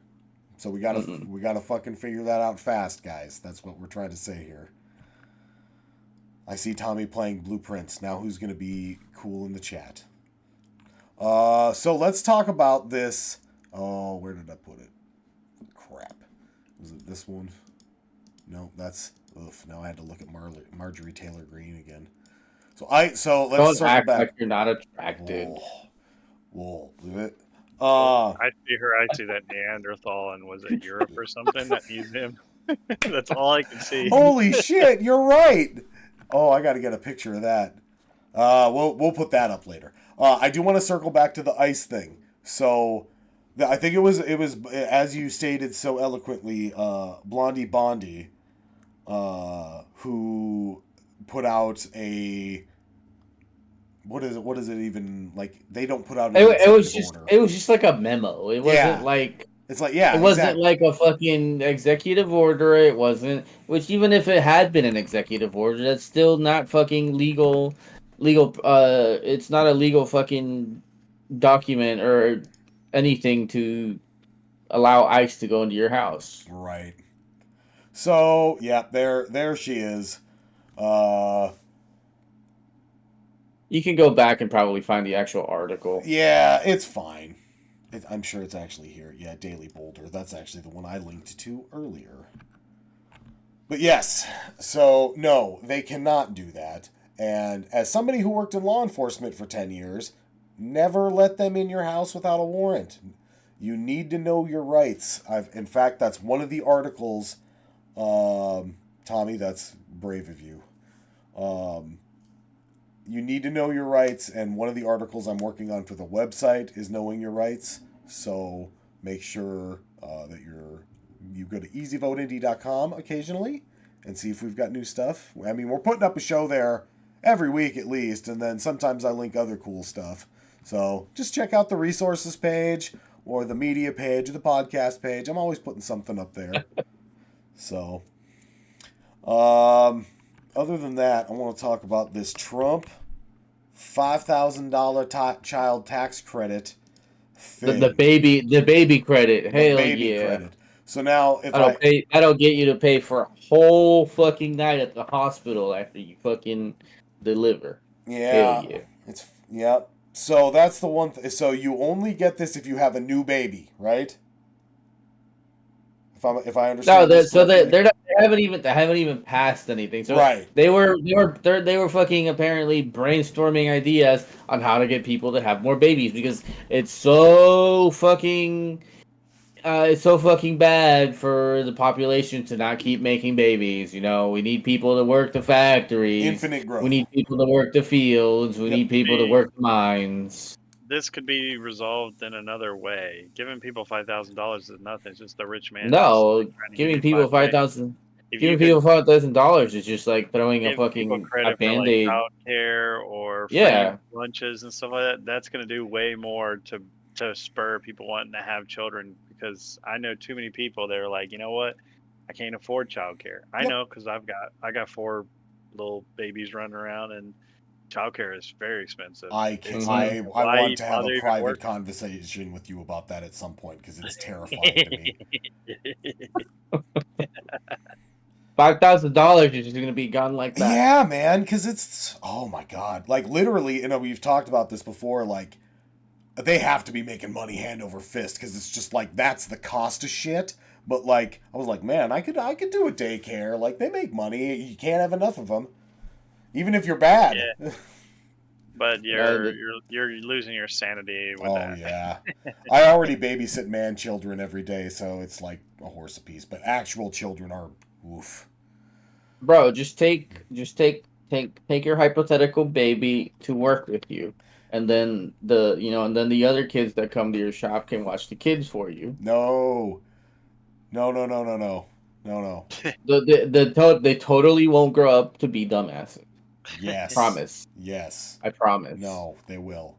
So we gotta fucking figure that out fast, guys. That's what we're trying to say here. I see Tommy playing Blueprints. Now who's gonna be cool in the chat? So let's talk about this. Oh, where did I put it? Crap. Was it this one? No, that's oof. Now I had to look at Marjorie Taylor Greene again. So let's Don't act back. Like you're not attracted. Whoa, blew it. I see her. I see that Neanderthal, and was it Europe or something? That museum. That's all I can see. Holy shit! You're right. Oh, I got to get a picture of that. We'll put that up later. I do want to circle back to the ICE thing. So, I think it was as you stated so eloquently, Blondie Bondi, who put out a. What is it even like? They don't put out. It was just like a memo. It wasn't like. It's like it wasn't like a fucking executive order. It wasn't. Which even if it had been an executive order, that's still not fucking legal. It's not a legal fucking document or anything to allow ICE to go into your house. Right. So yeah, there she is. You can go back and probably find the actual article. Yeah, it's fine. I'm sure it's actually here. Yeah, Daily Boulder. That's actually the one I linked to earlier. But yes, so no, they cannot do that. And as somebody who worked in law enforcement for 10 years, never let them in your house without a warrant. You need to know your rights. In fact, that's one of the articles. Tommy, that's brave of you. You need to know your rights, and one of the articles I'm working on for the website is knowing your rights. So make sure that you go to EasyVoteND.com occasionally and see if we've got new stuff. I mean, we're putting up a show there every week at least, and then sometimes I link other cool stuff. So just check out the resources page or the media page or the podcast page. I'm always putting something up there. So, other than that, I want to talk about this Trump $5,000 child tax credit thing. The baby credit. Hell yeah. Credit. So now that'll get you to pay for a whole fucking night at the hospital after you fucking deliver. Yeah. Hell yeah. So that's the one. So you only get this if you have a new baby, right? If I understand. No, they haven't even passed anything. So right. They were fucking apparently brainstorming ideas on how to get people to have more babies because it's so fucking bad for the population to not keep making babies. You know, we need people to work the factories. Infinite growth. We need people to work the fields. We need people to work the mines. This could be resolved in another way. Giving people $5,000 is nothing. It's just the rich man. No, giving people $5,000. Giving people $5,000 is just like throwing a fucking Band-Aid. For like childcare or free lunches and stuff like that. That's going to do way more to spur people wanting to have children. Because I know too many people that are like, you know what? I can't afford childcare. I Yep. know because I got 4 little babies running around, and childcare is very expensive. I It's I like, I why want to have a bother even private working? conversation with you about that at some point because it's terrifying to me. $5,000 is just gonna be gone like that. Yeah, man, because it's oh my god, like literally, we've talked about this before. Like they have to be making money hand over fist because it's just like that's the cost of shit. But like I was like, man, I could do a daycare. Like they make money. You can't have enough of them, even if you're bad. Yeah, but you're losing your sanity with Oh that. yeah, I already babysit man children every day, so it's like a horse apiece. But actual children are oof. Bro, just take your hypothetical baby to work with you, and then the other kids that come to your shop can watch the kids for you. No. They totally won't grow up to be dumbasses. Yes. Promise. Yes. I promise. No, they will.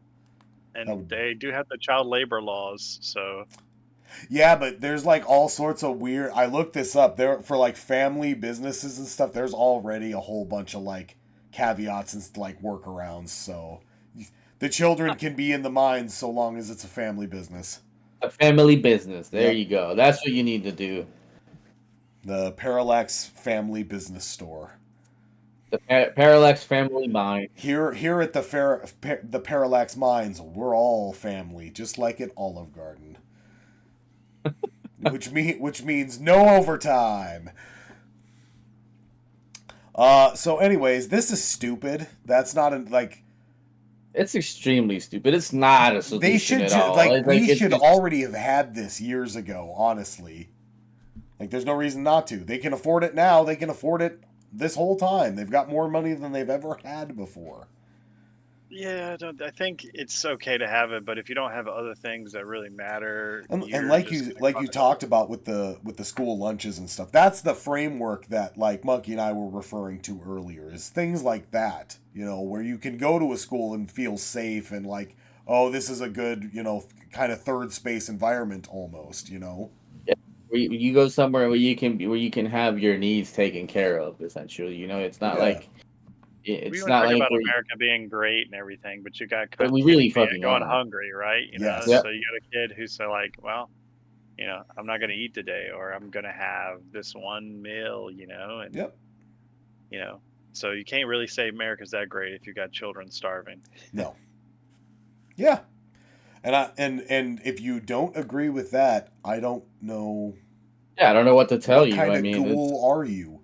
And they do have the child labor laws, so yeah, but there's like all sorts of weird. I looked this up. There for like family businesses and stuff. There's already a whole bunch of like caveats and like workarounds. So the children can be in the mines so long as it's a family business. A family business. There Yep. you go. That's what you need to do. The Parallax Family Business Store. The Parallax Family Mine. Here at the Parallax Mines, we're all family, just like at Olive Garden. which means no overtime. So anyways, this is stupid. That's not like it's extremely stupid. It's not a solution they should at all. like we should already have had this years ago, honestly. Like there's no reason not to. They can afford it now. They can afford it this whole time. They've got more money than they've ever had before. yeah, I think it's okay to have it, but if you don't have other things that really matter, And like you talked about with the school lunches and stuff, that's the framework that like Monkey and I were referring to earlier, is things like that, where you can go to a school and feel safe and like, oh, this is a good, kind of third space environment almost, Yeah, you go somewhere where you can have your needs taken care of, essentially. It's not like we want to talk about America being great and everything, but you got but we kids really fucking going are. hungry, right? Yes. So you got a kid who's like, well, I'm not going to eat today, or I'm going to have this one meal, and yep. So you can't really say America's that great if you got children starving. No. Yeah. And if you don't agree with that, I don't know. Yeah, I don't know what to tell you. What kind of ghoul are you?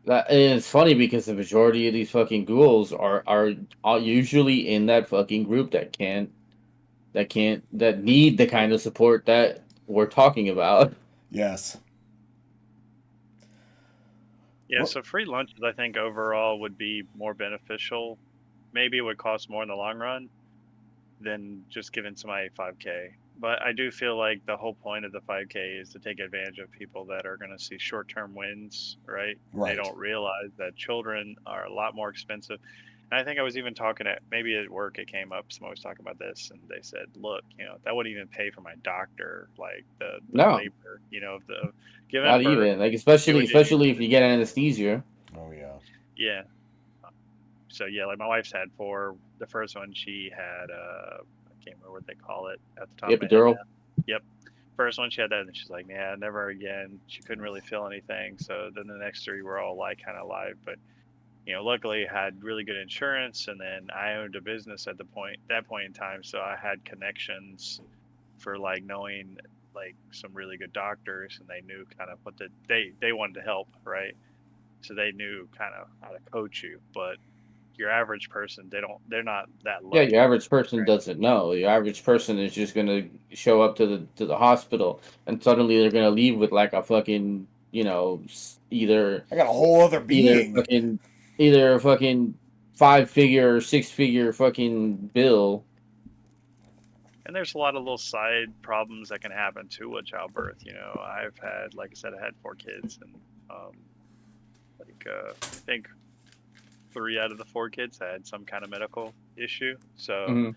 It's funny because the majority of these fucking ghouls are usually in that fucking group that need the kind of support that we're talking about. Yes. Yeah, so free lunches I think overall would be more beneficial. Maybe it would cost more in the long run than just giving somebody 5K. But I do feel like the whole point of the 5K is to take advantage of people that are going to see short-term wins, right? They don't realize that children are a lot more expensive. And I think I was even talking maybe at work it came up, someone was talking about this, and they said, look, that wouldn't even pay for my doctor, like the labor, of giving Not birth. even, like, especially if you get anesthesia. Oh, yeah. Yeah. So, yeah, like my wife's had 4. The first one, she had, I can't remember what they call it at the top of my head now. Yep. First one, she had that, and she's like, yeah, never again. She couldn't really feel anything. So then the next 3 were all like kind of live. But, luckily I had really good insurance, and then I owned a business at that point in time. So I had connections for like knowing like some really good doctors, and they knew kind of what they wanted to help, right? So they knew kind of how to coach you. But your average person, they're not that lucky. Yeah, your average person doesn't know. Your average person is just gonna show up to the hospital, and suddenly they're gonna leave with like a fucking either I got a whole other being, either a fucking 5-figure or 6-figure fucking bill. And there's a lot of little side problems that can happen to a childbirth. I've had, like I said, I had 4 kids, and I think 3 out of the 4 kids had some kind of medical issue. So,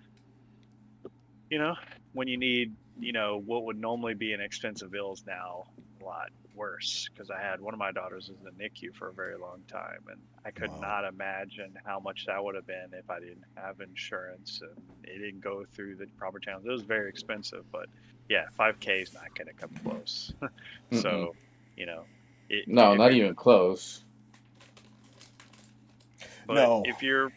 when you need, what would normally be an expensive bill is now a lot worse because I had one of my daughters in the NICU for a very long time, and I could not imagine how much that would have been if I didn't have insurance and it didn't go through the proper channels. It was very expensive, but yeah, 5K is not going to come close. So, you know, no, not even close. But if you're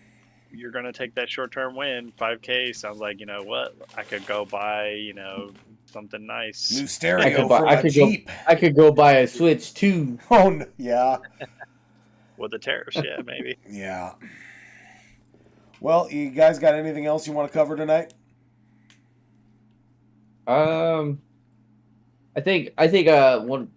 going to take that short-term win, 5K sounds like, you know what, I could go buy, you know, something nice. New stereo for my Jeep. I could go buy a Switch too. Oh, no, yeah. With the tariffs, yeah, maybe. Yeah. Well, you guys got anything else you want to cover tonight? I think one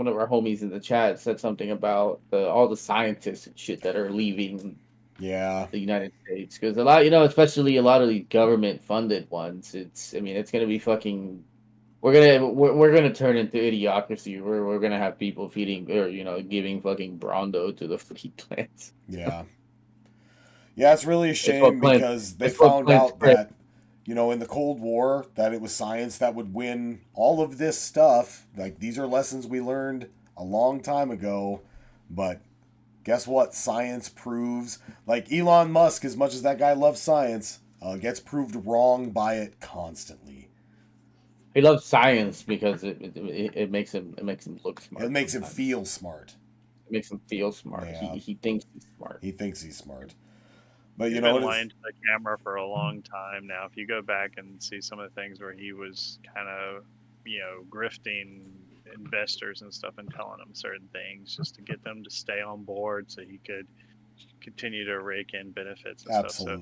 of our homies in the chat said something about all the scientists and shit that are leaving. Yeah. The United States, because a lot, especially a lot of the government funded ones. It's gonna be fucking. We're gonna turn into idiocracy. We're gonna have people feeding or giving fucking Brondo to the fleet plants. Yeah. Yeah, it's really a shame because they found out that, in the Cold War, that it was science that would win all of this stuff. Like, these are lessons we learned a long time ago, but guess what? Science proves, like Elon Musk, as much as that guy loves science, gets proved wrong by it constantly. He loves science because it makes him look smart. It makes him feel smart. It makes him feel smart. Yeah. He thinks he's smart. He thinks he's smart. But He's been lying to the camera for a long time now. If you go back and see some of the things where he was kind of, grifting investors and stuff and telling them certain things just to get them to stay on board so he could continue to rake in benefits and stuff. So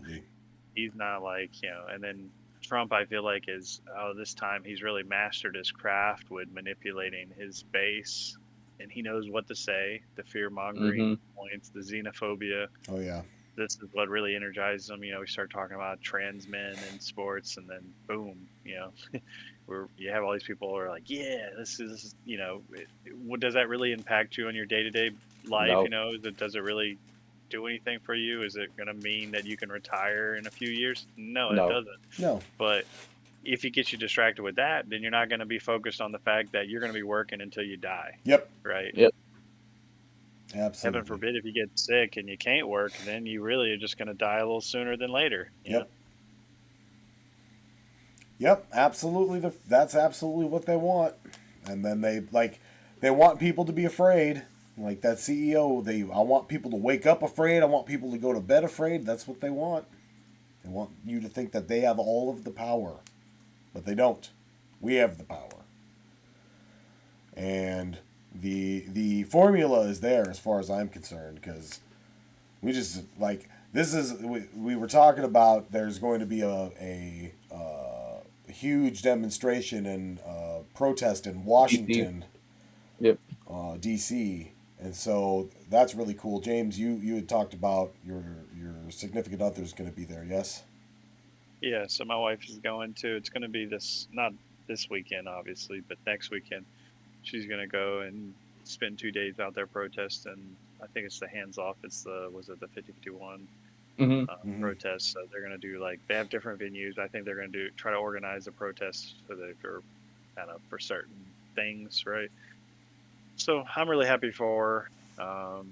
he's not like, and then Trump, I feel like, is, this time he's really mastered his craft with manipulating his base, and he knows what to say, the fear-mongering points, the xenophobia. Oh, yeah. This is what really energizes them. We start talking about trans men in sports, and then boom, where you have all these people who are like, yeah, this is, what does that really impact you on your day-to-day life? No. Does it really do anything for you? Is it going to mean that you can retire in a few years? No, it doesn't. No. But if it gets you distracted with that, then you're not going to be focused on the fact that you're going to be working until you die. Yep. Right? Yep. Absolutely. Heaven forbid if you get sick and you can't work, then you really are just going to die a little sooner than later. Yep. Yep, absolutely. That's absolutely what they want. And then they want people to be afraid. Like that CEO, I want people to wake up afraid. I want people to go to bed afraid. That's what they want. They want you to think that they have all of the power. But they don't. We have the power. And the formula is there as far as I'm concerned, because we just, we were talking about there's going to be a huge demonstration and protest in Washington, D.C., and so that's really cool. James, you had talked about your significant other is going to be there, yes? Yeah, so my wife is going to. It's going to be not this weekend, obviously, but next weekend. She's going to go and spend 2 days out there protesting. I think it's the hands off. It's the 5051 protest. So they're going to do they have different venues. I think they're going to try to organize a protest for certain things, right? So I'm really happy for her.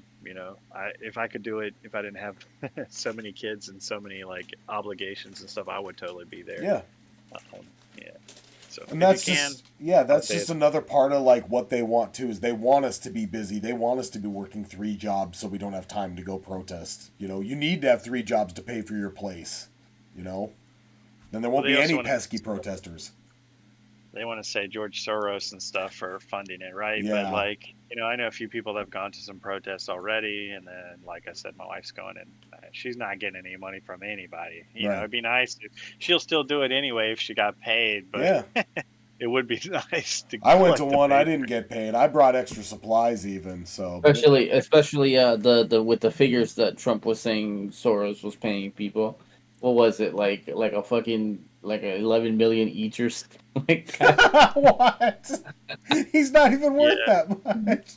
If I could do it, if I didn't have so many kids and so many obligations and stuff, I would totally be there. Yeah. Yeah. So and that's just another part of what they want too, is they want us to be busy. They want us to be working 3 jobs so we don't have time to go protest. You need to have 3 jobs to pay for your place. Then there won't be any pesky protesters. They want to say George Soros and stuff for funding it, right? Yeah. But I know a few people that have gone to some protests already, and then like I said, my wife's going, and she's not getting any money from anybody. It'd be nice. She'll still do it anyway if she got paid, but it would be nice to. I went to one. I didn't get paid. I brought extra supplies even. So especially the with the figures that Trump was saying Soros was paying people. What was it like a fucking 11 million each or something like that? What? He's not even worth that much.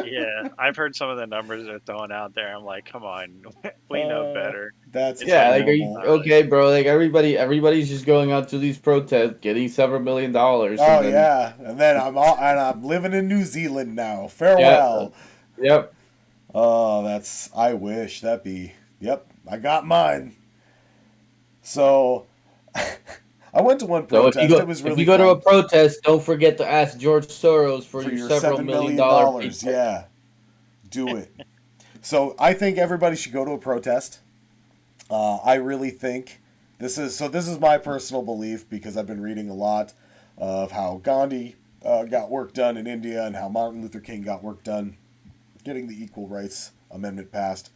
Yeah, I've heard some of the numbers they're throwing out there. I'm like, come on, we know better. That's It's Yeah, like, like, are you okay, bro? Like everybody's just going out to these protests, getting several $1 million. Oh And then, yeah, and then I'm living in New Zealand now. yeah, Farewell. yep. Oh, I wish that'd be. Yep, I got mine. So I went to one So protest. It was if really you go to a fun. protest, don't forget to ask George Soros for For your your several $7 million million dollar dollars. paycheck. Yeah, do it. So I think everybody should go to a protest. I really think this is my personal belief because I've been reading a lot of how Gandhi got work done in India and how Martin Luther King got work done getting the Equal Rights Amendment passed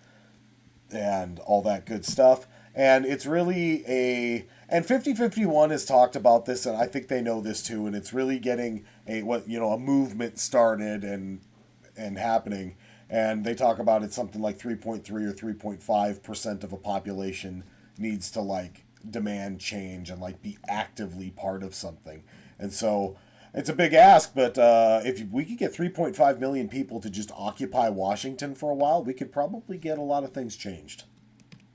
and all that good stuff. And it's really and 5051 has talked about this, and I think they know this too, and it's really getting a movement started and happening. And they talk about it something like 3.3 or 3.5% of a population needs to like demand change and like be actively part of something. And so it's a big ask, but if we could get 3.5 million people to just occupy Washington for a while, we could probably get a lot of things changed.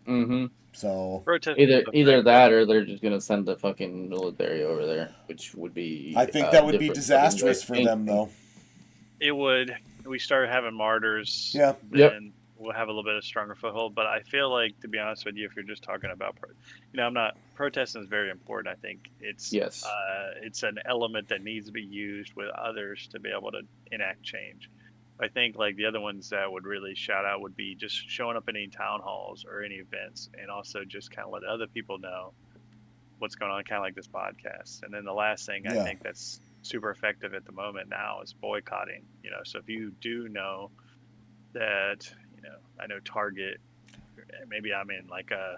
Mm-hmm. So either that or they're just gonna send the fucking military over there, which would be I think that would be different fucking disastrous for them, though. it would. We start having martyrs, Yeah. then we'll have a little bit of stronger foothold. But I feel like, to be honest with you, if you're just talking about, I'm not protesting is very important. I think it's it's an element that needs to be used with others to be able to enact change. I think like the other ones that would really shout out would be just showing up in any town halls or any events, and also just kind of let other people know what's going on, kind of like this podcast. And then the last thing I think that's super effective at the moment now is boycotting. So if you do know that, I know Target, maybe I'm in like a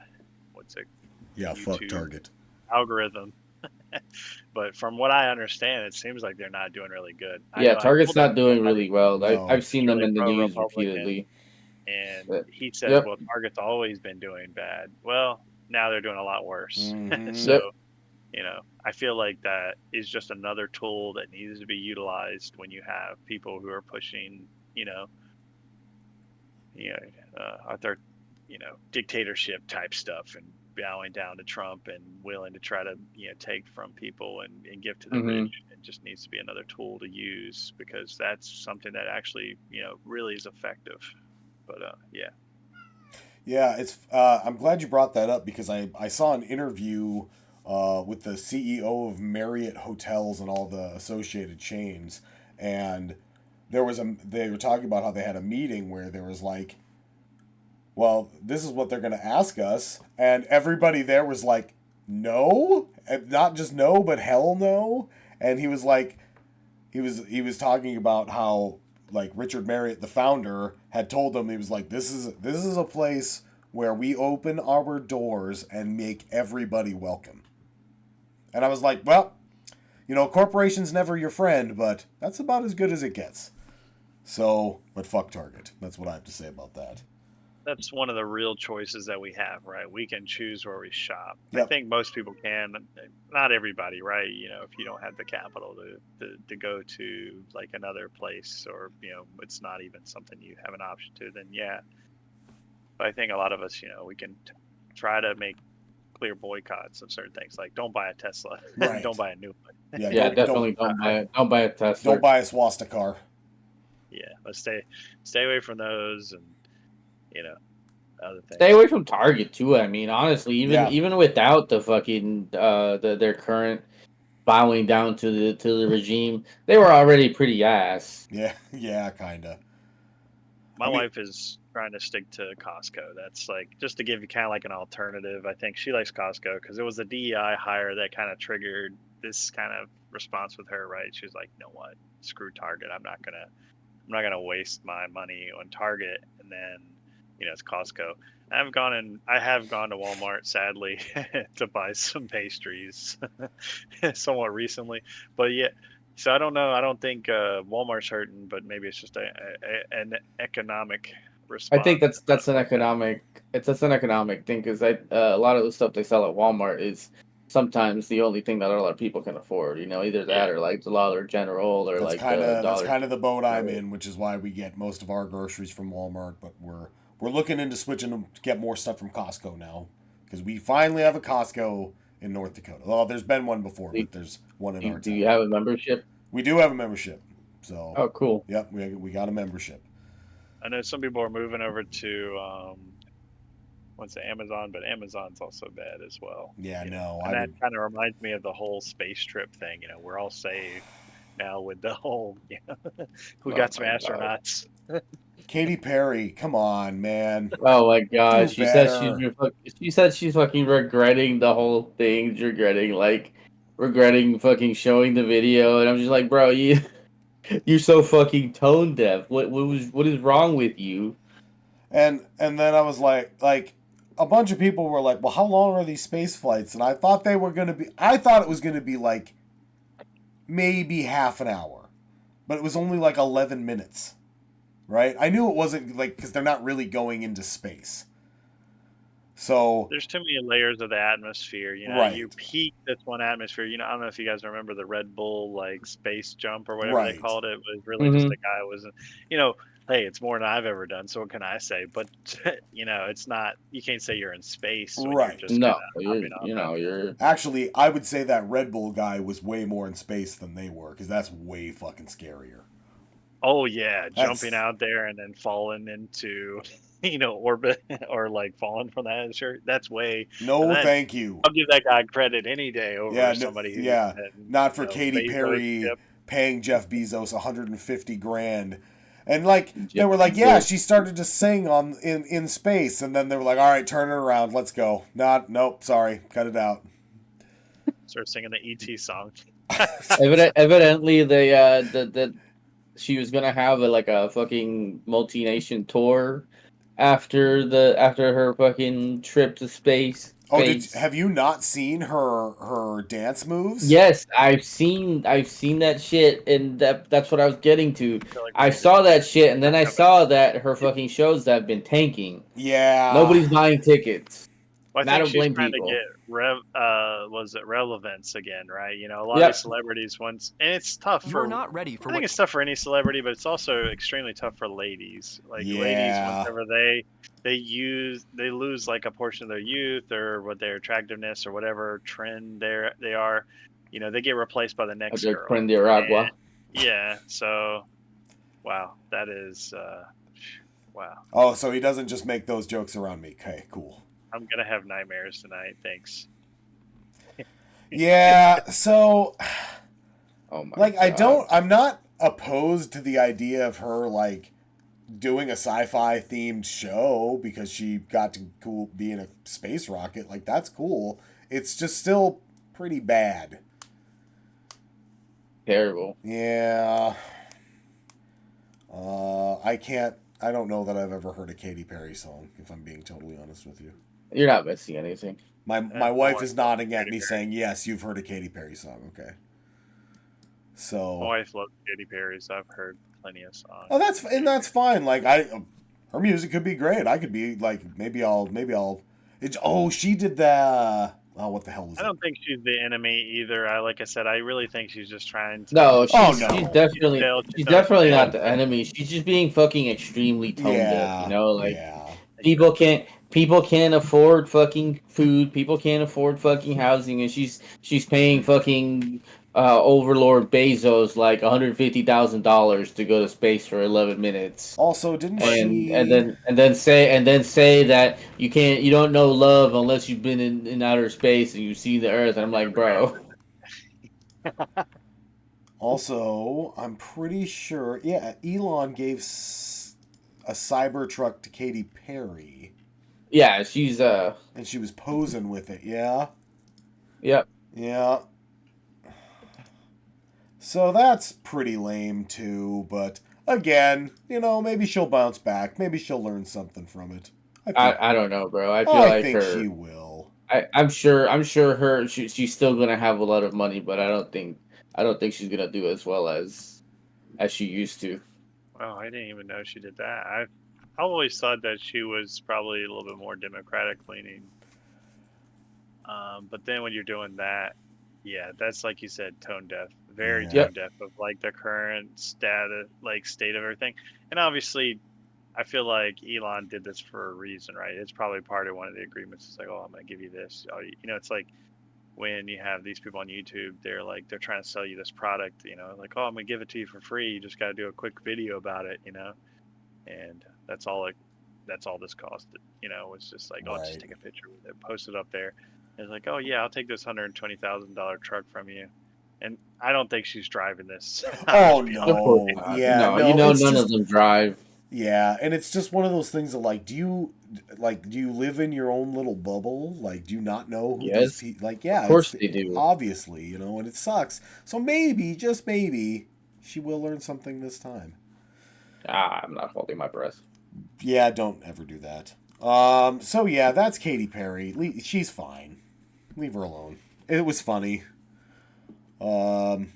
Yeah, YouTube fuck Target algorithm. But from what I understand, it seems like they're not doing really good. Yeah, Target's not doing really well. No. I've seen them really in the news pro-Republican, repeatedly. and he says, well, Target's always been doing bad. Well, now they're doing a lot worse. So, I feel like that is just another tool that needs to be utilized when you have people who are pushing, author, dictatorship type stuff and bowing down to Trump and willing to try to, take from people and give to the rich. It just needs to be another tool to use because that's something that actually, really is effective. But yeah. Yeah, it's. I'm glad you brought that up because I saw an interview with the CEO of Marriott Hotels and all the associated chains, and they were talking about how they had a meeting where there was like, well, this is what they're going to ask us, and everybody there was like, no, and not just no, but hell no, and he was like, he was talking about how like Richard Marriott, the founder, had told them, he was like, this is a place where we open our doors and make everybody welcome. And I was like, well, corporation's never your friend, but that's about as good as it gets. So, but fuck Target. That's what I have to say about that. That's one of the real choices that we have, right? We can choose where we shop. Yep. I think most people can. Not everybody, right? If you don't have the capital to go to like another place, or it's not even something you have an option to, then yeah. But I think a lot of us, we can try to make clear boycotts of certain things, like don't buy a Tesla, Right. Don't buy a new one. Yeah, definitely don't buy a Tesla. Don't buy a Swasta car. Yeah, but stay away from those, and other things. Stay away from Target too. I mean, honestly, even without the fucking their current bowing down to the regime, they were already pretty ass. Yeah, kinda. My wife is trying to stick to Costco. That's like just to give you kind of like an alternative. I think she likes Costco because it was the DEI hire that kind of triggered this kind of response with her. Right? She was like, "You know what? Screw Target. I'm not gonna waste my money on Target." And then it's Costco. I have gone to Walmart, sadly, to buy some pastries somewhat recently. But yeah, so I don't know. I don't think Walmart's hurting, but maybe it's just an economic response. I think that's an economic thing because a lot of the stuff they sell at Walmart is sometimes the only thing that a lot of people can afford. You know, either that or like the Dollar General or That's like kind the of Dollar. that's kind of the boat I'm in, which is why we get most of our groceries from Walmart. But we're looking into switching them to get more stuff from Costco now, because we finally have a Costco in North Dakota. Well, there's been one before, but there's one in our town. Do you have a membership? We do have a membership. So. Oh, cool. Yep, we got a membership. I know some people are moving over to what's it, Amazon, but Amazon's also bad as well. Yeah, no. And that kind of reminds me of the whole space trip thing. You know, we're all safe now with the whole, we got some astronauts. Katy Perry, come on, man. Oh my god, she said she's fucking regretting the whole thing, regretting fucking showing the video, and I'm just like, bro, you're so fucking tone deaf. What is wrong with you? And then I was like a bunch of people were like, well, how long are these space flights? And I thought it was going to be like maybe half an hour, but it was only like 11 minutes, right? I knew it wasn't like, because they're not really going into space. So there's too many layers of the atmosphere. You know, right. You peak this one atmosphere. You know, I don't know if you guys remember the Red Bull like space jump or whatever they called it. It was really just a guy was, hey, it's more than I've ever done. So what can I say? But it's not. You can't say you're in space when right. you're just you're actually. I would say that Red Bull guy was way more in space than they were, because that's way fucking scarier. Oh yeah, jumping out there and then falling into orbit or like falling from the atmosphere. That's way. Thank you. I'll give that guy credit any day over somebody. Not for Katy Perry paying Jeff Bezos $150,000. And like they were like, yeah, she started to sing in space, and then they were like, all right, turn it around, let's go. Nope, sorry, cut it out. Start singing the ET song. Evidently, she was gonna have a fucking multi-nation tour after her fucking trip to space. Have you not seen her dance moves? Yes, I've seen that shit, and that's what I was getting to. I saw that shit, and then I saw that her fucking shows have been tanking. Yeah, nobody's buying tickets. Well, I think she's trying to get relevance again, right? A lot of these celebrities and it's tough for. Not ready for. I think it's tough for any celebrity, but it's also extremely tough for ladies. Ladies, whenever they lose like a portion of their youth or what their attractiveness or whatever trend they are, they get replaced by the next girl. And, yeah. So, wow, that is wow. Oh, so he doesn't just make those jokes around me. Okay, cool. I'm gonna have nightmares tonight. Thanks. Yeah, so oh my God. I'm not opposed to the idea of her like doing a sci-fi themed show because she got to be in a space rocket. Like, that's cool. It's just still pretty bad. Terrible. Yeah. I don't know that I've ever heard a Katy Perry song, if I'm being totally honest with you. You're not missing anything. My wife is nodding at me saying, yes, you've heard a Katy Perry song. Okay. So my wife loves Katy Perry, so I've heard plenty of songs. Oh, that's fine. Like her music could be great. I could be like, maybe I'll. She did that. Oh, what the hell was I don't think she's the enemy either. Like I said, I really think she's just trying to. No, she's definitely not the enemy. She's just being fucking extremely tone deaf. People can't afford fucking food. People can't afford fucking housing, and she's paying fucking Overlord Bezos like $150,000 to go to space for 11 minutes. Also, didn't she? And then say that you don't know love unless you've been in outer space and you see the Earth. And I'm like, bro. Also, I'm pretty sure. Yeah, Elon gave a Cybertruck to Katy Perry. Yeah, she's and she was posing with it. Yeah. Yep. Yeah. So that's pretty lame too, but again, maybe she'll bounce back. Maybe she'll learn something from it. I don't know, bro. I think she will. I'm sure she's still gonna have a lot of money, but I don't think she's gonna do as well as she used to. Well, I didn't even know she did that. I always thought that she was probably a little bit more Democratic leaning. But then when you're doing that, yeah, that's like you said, tone deaf, very Yeah. tone deaf of like the current state of everything. And obviously, I feel like Elon did this for a reason, right? It's probably part of one of the agreements. It's like, oh, I'm gonna give you this. Oh, it's like when you have these people on YouTube, they're trying to sell you this product, like, oh, I'm gonna give it to you for free. You just got to do a quick video about it, and that's all this costed. Was just like, oh, just Right. take a picture with it, post it up there. And it's like, oh yeah, I'll take this $120,000 truck from you. And I don't think she's driving this. Oh Just being Of course no. not. Yeah, No, no, it's none just of them drive. yeah, and it's just one of those things of like, do you live in your own little bubble? Like, do you not know who these Yes, people? Like, of yeah, it's course they do. obviously, and it sucks. So maybe, just maybe, she will learn something this time. I'm not holding my breath. Yeah, don't ever do that. So yeah, that's Katy Perry. She's fine. Leave her alone. It was funny. That's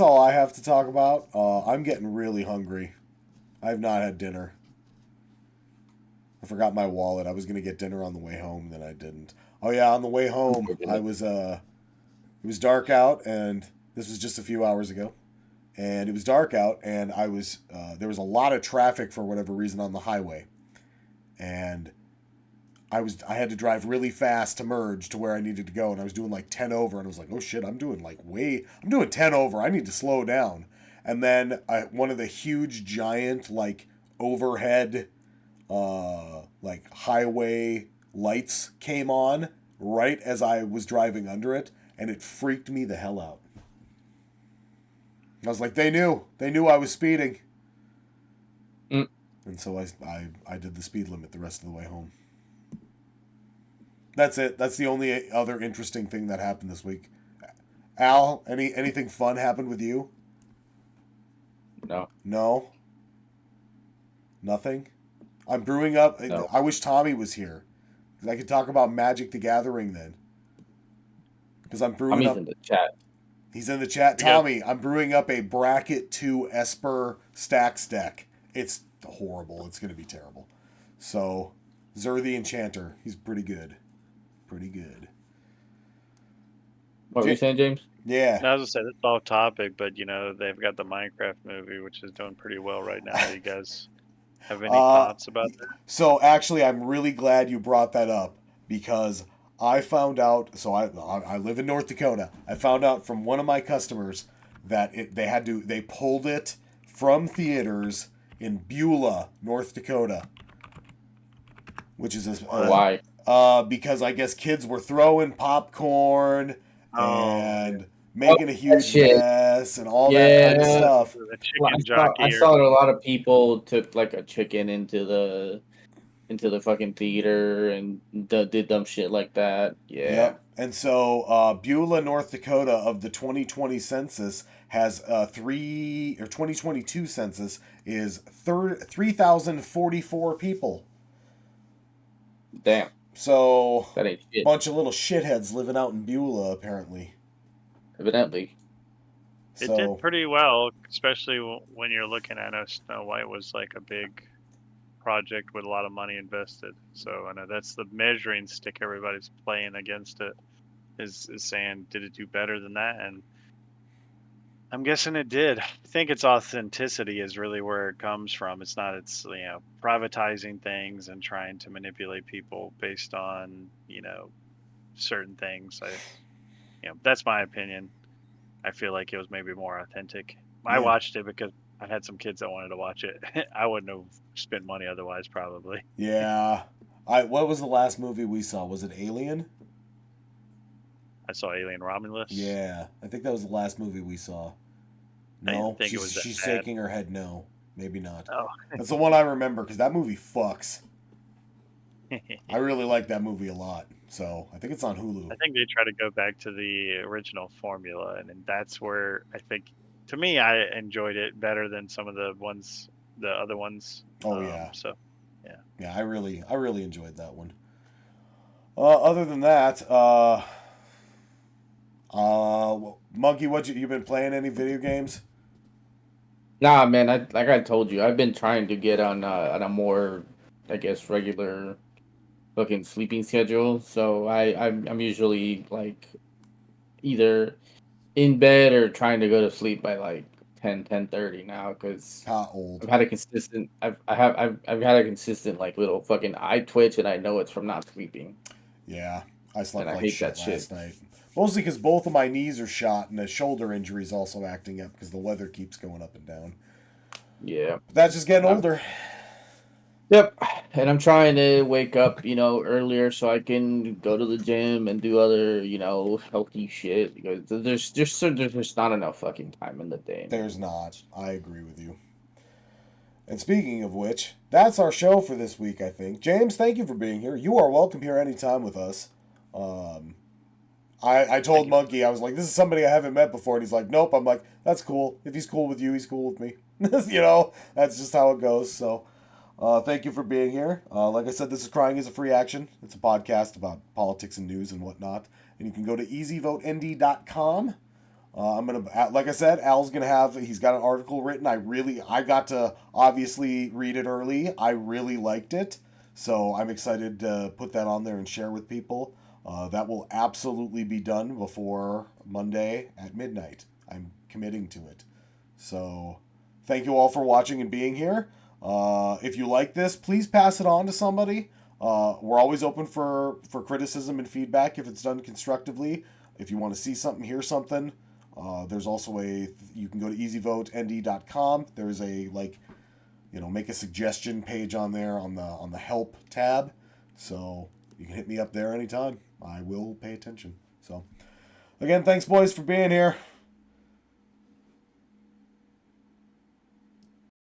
all I have to talk about. I'm getting really hungry. I have not had dinner. I forgot my wallet. I was gonna get dinner on the way home, then I didn't. Oh yeah, on the way home, I was it was dark out, and this was just a few hours ago, and it was dark out, and I was there was a lot of traffic for whatever reason on the highway, and I had to drive really fast to merge to where I needed to go, and I was doing like 10 over, and I was like, oh shit, I'm doing 10 over. I need to slow down. And then one of the huge giant like overhead like highway lights came on right as I was driving under it, and it freaked me the hell out. I was like, they knew I was speeding. And so I did the speed limit the rest of the way home. That's it. That's the only other interesting thing that happened this week. Al, anything fun happened with you? No. No? Nothing? I'm brewing up. No. I wish Tommy was here. Because I could talk about Magic the Gathering then. Because I'm brewing up. Tommy's in the chat. He's in the chat. Tommy, I'm brewing up a Bracket 2 Esper Stacks deck. It's horrible. It's going to be terrible. So, Zur the Enchanter. He's pretty good. Pretty good. What were you saying, James? Yeah. I was gonna say that's off topic, but they've got the Minecraft movie, which is doing pretty well right now. You guys have any thoughts about that? So actually, I'm really glad you brought that up because I found out. So I live in North Dakota. I found out from one of my customers that they pulled it from theaters in Beulah, North Dakota, which is why? Because I guess kids were throwing popcorn and making a huge mess and all that kind of stuff. The chicken jockey. I saw that a lot of people took like a chicken into the fucking theater and did dumb shit like that. Yeah. Yep. And so Beulah, North Dakota, of the 2020 census has 2022 census is 3,044 people. Damn. So that ain't shit. Bunch of little shitheads living out in Beulah, apparently. Evidently. It did pretty well, especially when you're looking at Snow White was like a big project with a lot of money invested. So I know that's the measuring stick everybody's playing against it is saying, did it do better than that? And I'm guessing it did. I think its authenticity is really where it comes from. It's not privatizing things and trying to manipulate people based on, certain things. That's my opinion. I feel like it was maybe more authentic. I watched it because I had some kids that wanted to watch it. I wouldn't have spent money otherwise, probably. Yeah. What was the last movie we saw? Was it Alien? I saw Alien Romulus. Yeah, I think that was the last movie we saw. No, she's shaking her head. No, maybe not. Oh. That's the one I remember because that movie fucks. I really like that movie a lot, so I think it's on Hulu. I think they try to go back to the original formula, and that's where I think, to me, I enjoyed it better than some of the other ones. Oh yeah. So, yeah. Yeah, I really enjoyed that one. Other than that, Monkey, you been playing any video games? Nah, man. Like I told you, I've been trying to get on a more, I guess, regular fucking sleeping schedule. So I'm usually like either in bed or trying to go to sleep by like 10:30 now because old. I've had a consistent I've had a consistent like little fucking eye twitch, and I know it's from not sleeping. Yeah, I slept And I like hate shit that last shit. night. Mostly because both of my knees are shot, and the shoulder injury is also acting up because the weather keeps going up and down. Yeah, But that's just getting older. Yep, and I'm trying to wake up, earlier so I can go to the gym and do other, healthy shit because there's just not enough fucking time in the day. There's not. I agree with you. And speaking of which, that's our show for this week, I think. James, thank you for being here. You are welcome here anytime with us. I told Monkey, I was like, this is somebody I haven't met before, and he's like, nope. I'm like, that's cool. If he's cool with you, he's cool with me. That's just how it goes. So, thank you for being here. Like I said, this is Crying is a Free Action. It's a podcast about politics and news and whatnot. And you can go to EasyVoteND.com. I'm gonna, like I said, Al's gonna he's got an article written. I got to obviously read it early. I really liked it, so I'm excited to put that on there and share with people. That will absolutely be done before Monday at midnight. I'm committing to it. So, thank you all for watching and being here. If you like this, please pass it on to somebody. We're always open for criticism and feedback if it's done constructively. If you want to see something, hear something. There's also you can go to easyvotend.com. There's a make a suggestion page on there on the help tab. So you can hit me up there anytime. I will pay attention. So again, thanks boys for being here.